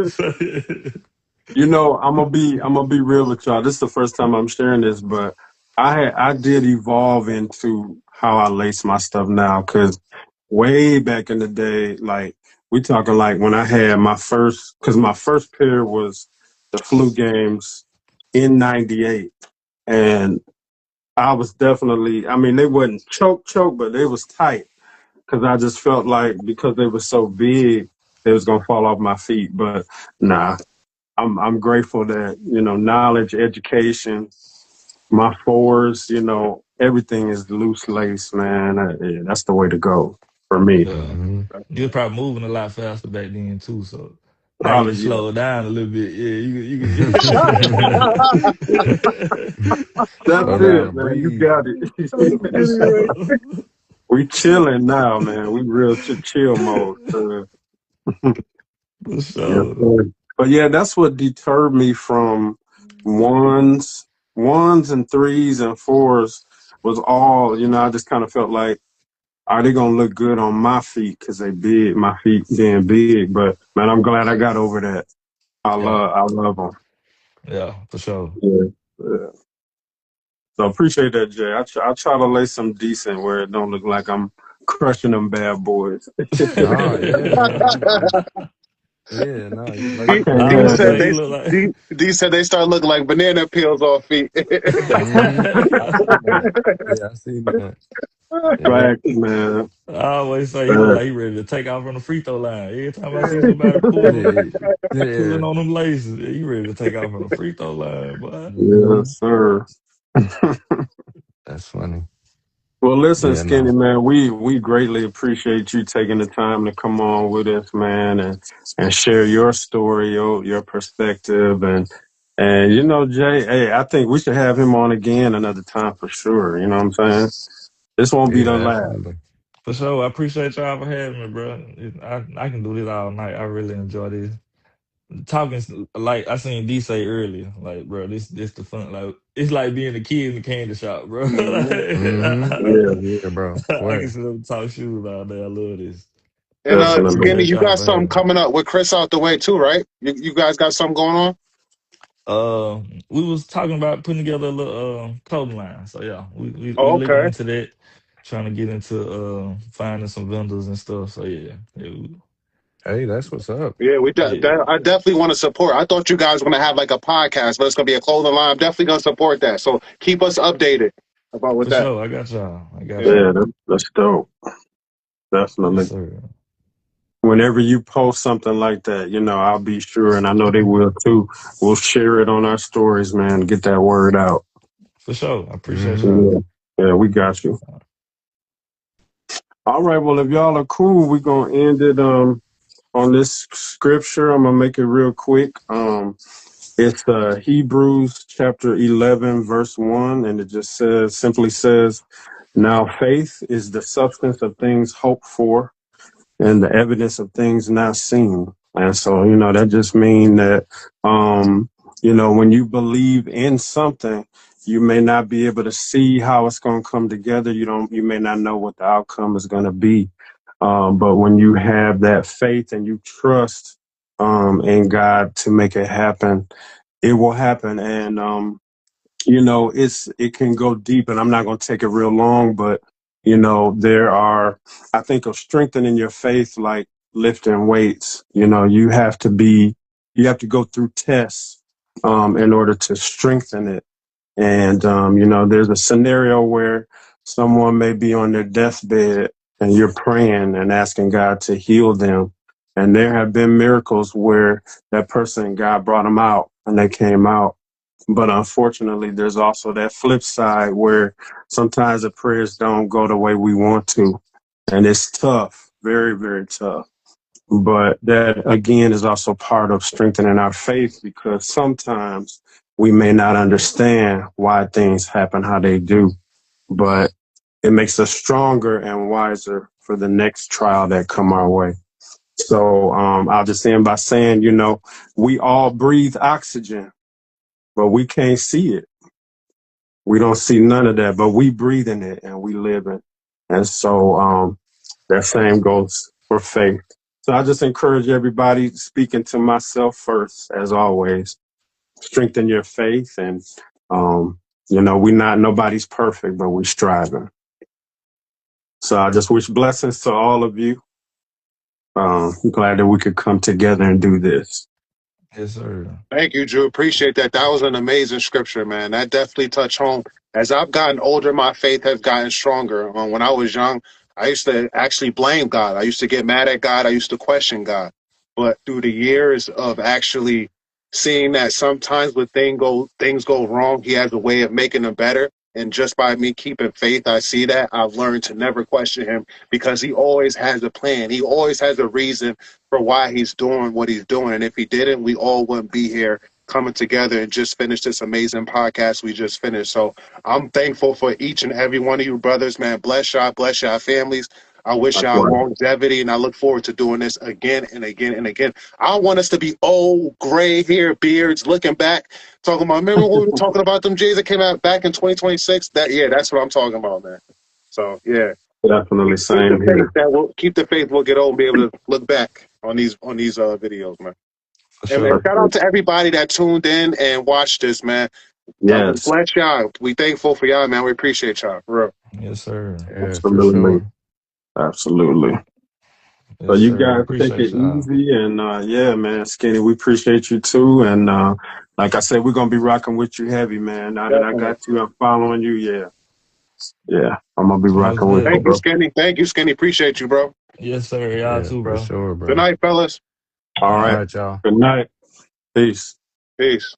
So, I'm gonna be real with y'all. This is the first time I'm sharing this, but I did evolve into how I lace my stuff now. Cause way back in the day, like we talking like when I had my first, cause my first pair was the flu games in '98, and I was definitely, I mean, they wasn't choke, but they was tight. Cause I just felt like because they were so big, they was gonna fall off my feet. But nah, I'm grateful that knowledge, education, my fours, everything is loose lace, man. Yeah, that's the way to go for me. yeah. Hmm. You was probably moving a lot faster back then too. So now you Probably can yeah. slow it down a little bit. Yeah, That's Slow down it, and man. You breathe. got it. for sure. We chilling now, man. We real chill mode. For Yes, sure. sir. But yeah, that's what deterred me from ones, ones and threes and fours was all. I just kind of felt like, are they gonna look good on my feet because they big, my feet being big? But man, I'm glad I got over that. Yeah, I love them. yeah, for sure. Yeah. Yeah. So appreciate that, Jay. I try to lay some decent where it don't look like I'm crushing them bad boys. Nah, yeah, man. Yeah, nah, you I lace D, them can't I D have always said say that. he they look like. D said they start looking like banana peels off feet. hmm. I see that. Yeah, I see that. Yeah. Fact, man. I always say he look Fact. like he ready to take off from the free throw line. Every time I see somebody Yeah. pulling Yeah. on them laces, he ready to take off from the free throw line, boy. Hmm. Yes, sir. That's funny. Well, listen, Yeah, Skinny no. man, we greatly appreciate you taking the time to come on with us, man, and share your story, your perspective, and Jay. Hey, I think we should have him on again another time for sure. You know what I'm saying? This won't be the Yeah, last. absolutely. For sure, I appreciate y'all for having me, bro. I can do this all night. I really enjoy this. Talking like I seen D say earlier, like bro, this the fun. Like it's like being a kid in the candy shop, bro. Hmm. Hmm. Yeah, Yeah, bro. I can Swear. sit up and talk shoes all day. I love this. And So I definitely. Skinny, appreciate you y'all got for something having me. coming up with Chris out the way too, right? You guys got something going on? We was talking about putting together a little clothing line. So yeah, we Oh, looking okay. into that, trying to get into finding some vendors and stuff. So yeah, Hey, that's what's up. Yeah, yeah. I definitely want to support. I thought you guys were gonna have like a podcast, but it's gonna be a clothing line. I'm definitely gonna support that. So keep us updated about with For that. sure. I got y'all. I got Yeah. Yeah, y'all. that's dope. Yes, Definitely. sir. Whenever you post something like that, I'll be sure, and I know they will too. We'll share it on our stories, man. Get that word out. For sure. I appreciate Hmm. Yeah, y'all. yeah, we got you. All right. Well, if y'all are cool, we're gonna end it on this scripture. I'm gonna make it real quick. It's Hebrews chapter 11, verse 1, and it just simply says, "Now faith is the substance of things hoped for, and the evidence of things not seen." And so, that just mean that, when you believe in something, you may not be able to see how it's going to come together. You may not know what the outcome is going to be. But when you have that faith and you trust, in God to make it happen, it will happen. And, it can go deep, and I'm not going to take it real long, but there are, I think, of strengthening your faith, like lifting weights. You have to go through tests in order to strengthen it. And there's a scenario where someone may be on their deathbed and you're praying and asking God to heal them, and there have been miracles where that person, God brought them out and they came out. But unfortunately, there's also that flip side where sometimes the prayers don't go the way we want to. And it's tough, very, very tough. But that again is also part of strengthening our faith, because sometimes we may not understand why things happen how they do, but it makes us stronger and wiser for the next trial that come our way. So I'll just end by saying, we all breathe oxygen, but we can't see it. We don't see none of that, but we breathe in it and we live it. And so that same goes for faith. So I just encourage everybody, speaking to myself first, as always, strengthen your faith. And, we're not, nobody's perfect, but we're striving. So I just wish blessings to all of you. I'm glad that we could come together and do this. Yes, sir. Thank you, Drew. Appreciate that. That was an amazing scripture, man. That definitely touched home. As I've gotten older, my faith has gotten stronger. When I was young, I used to actually blame God. I used to get mad at God. I used to question God. But through the years of actually seeing that sometimes when things go wrong, He has a way of making them better. And just by me keeping faith, I see that I've learned to never question Him because He always has a plan. He always has a reason for why He's doing what He's doing. And if He didn't, we all wouldn't be here coming together and just finish this amazing podcast we just finished. So I'm thankful for each and every one of you brothers, man. Bless y'all families. I wish y'all Likewise. longevity, and I look forward to doing this again and again and again. I want us to be old, gray hair, beards, looking back, talking about, remember when we were talking about them J's that came out back in 2026? That's what I'm talking about, man. So, yeah. Definitely Keep the same faith. here. Keep the faith. We'll get old and be able to look back on these videos, man. For And man, sure. shout out to everybody that tuned in and watched this, man. We Yes, bless y'all. We thankful for y'all, man. We appreciate y'all, for real. Yes, sir. Yeah, for absolutely. sure. Absolutely. So Yes, you sir. guys take Appreciate it y'all. easy, and yeah, man, Skinny, we appreciate you too. And like I said, we're gonna be rocking with you heavy, man. Now that I Definitely. got you, I'm following you. Yeah, I'm gonna be Most rocking with you, Thank definitely. you, bro. Skinny. Thank you, Skinny. Appreciate you, bro. Yes, sir. Y'all Yeah, too, for bro. sure, Good bro. night, fellas. All All All right. right. right, y'all. Good night. Peace. Peace.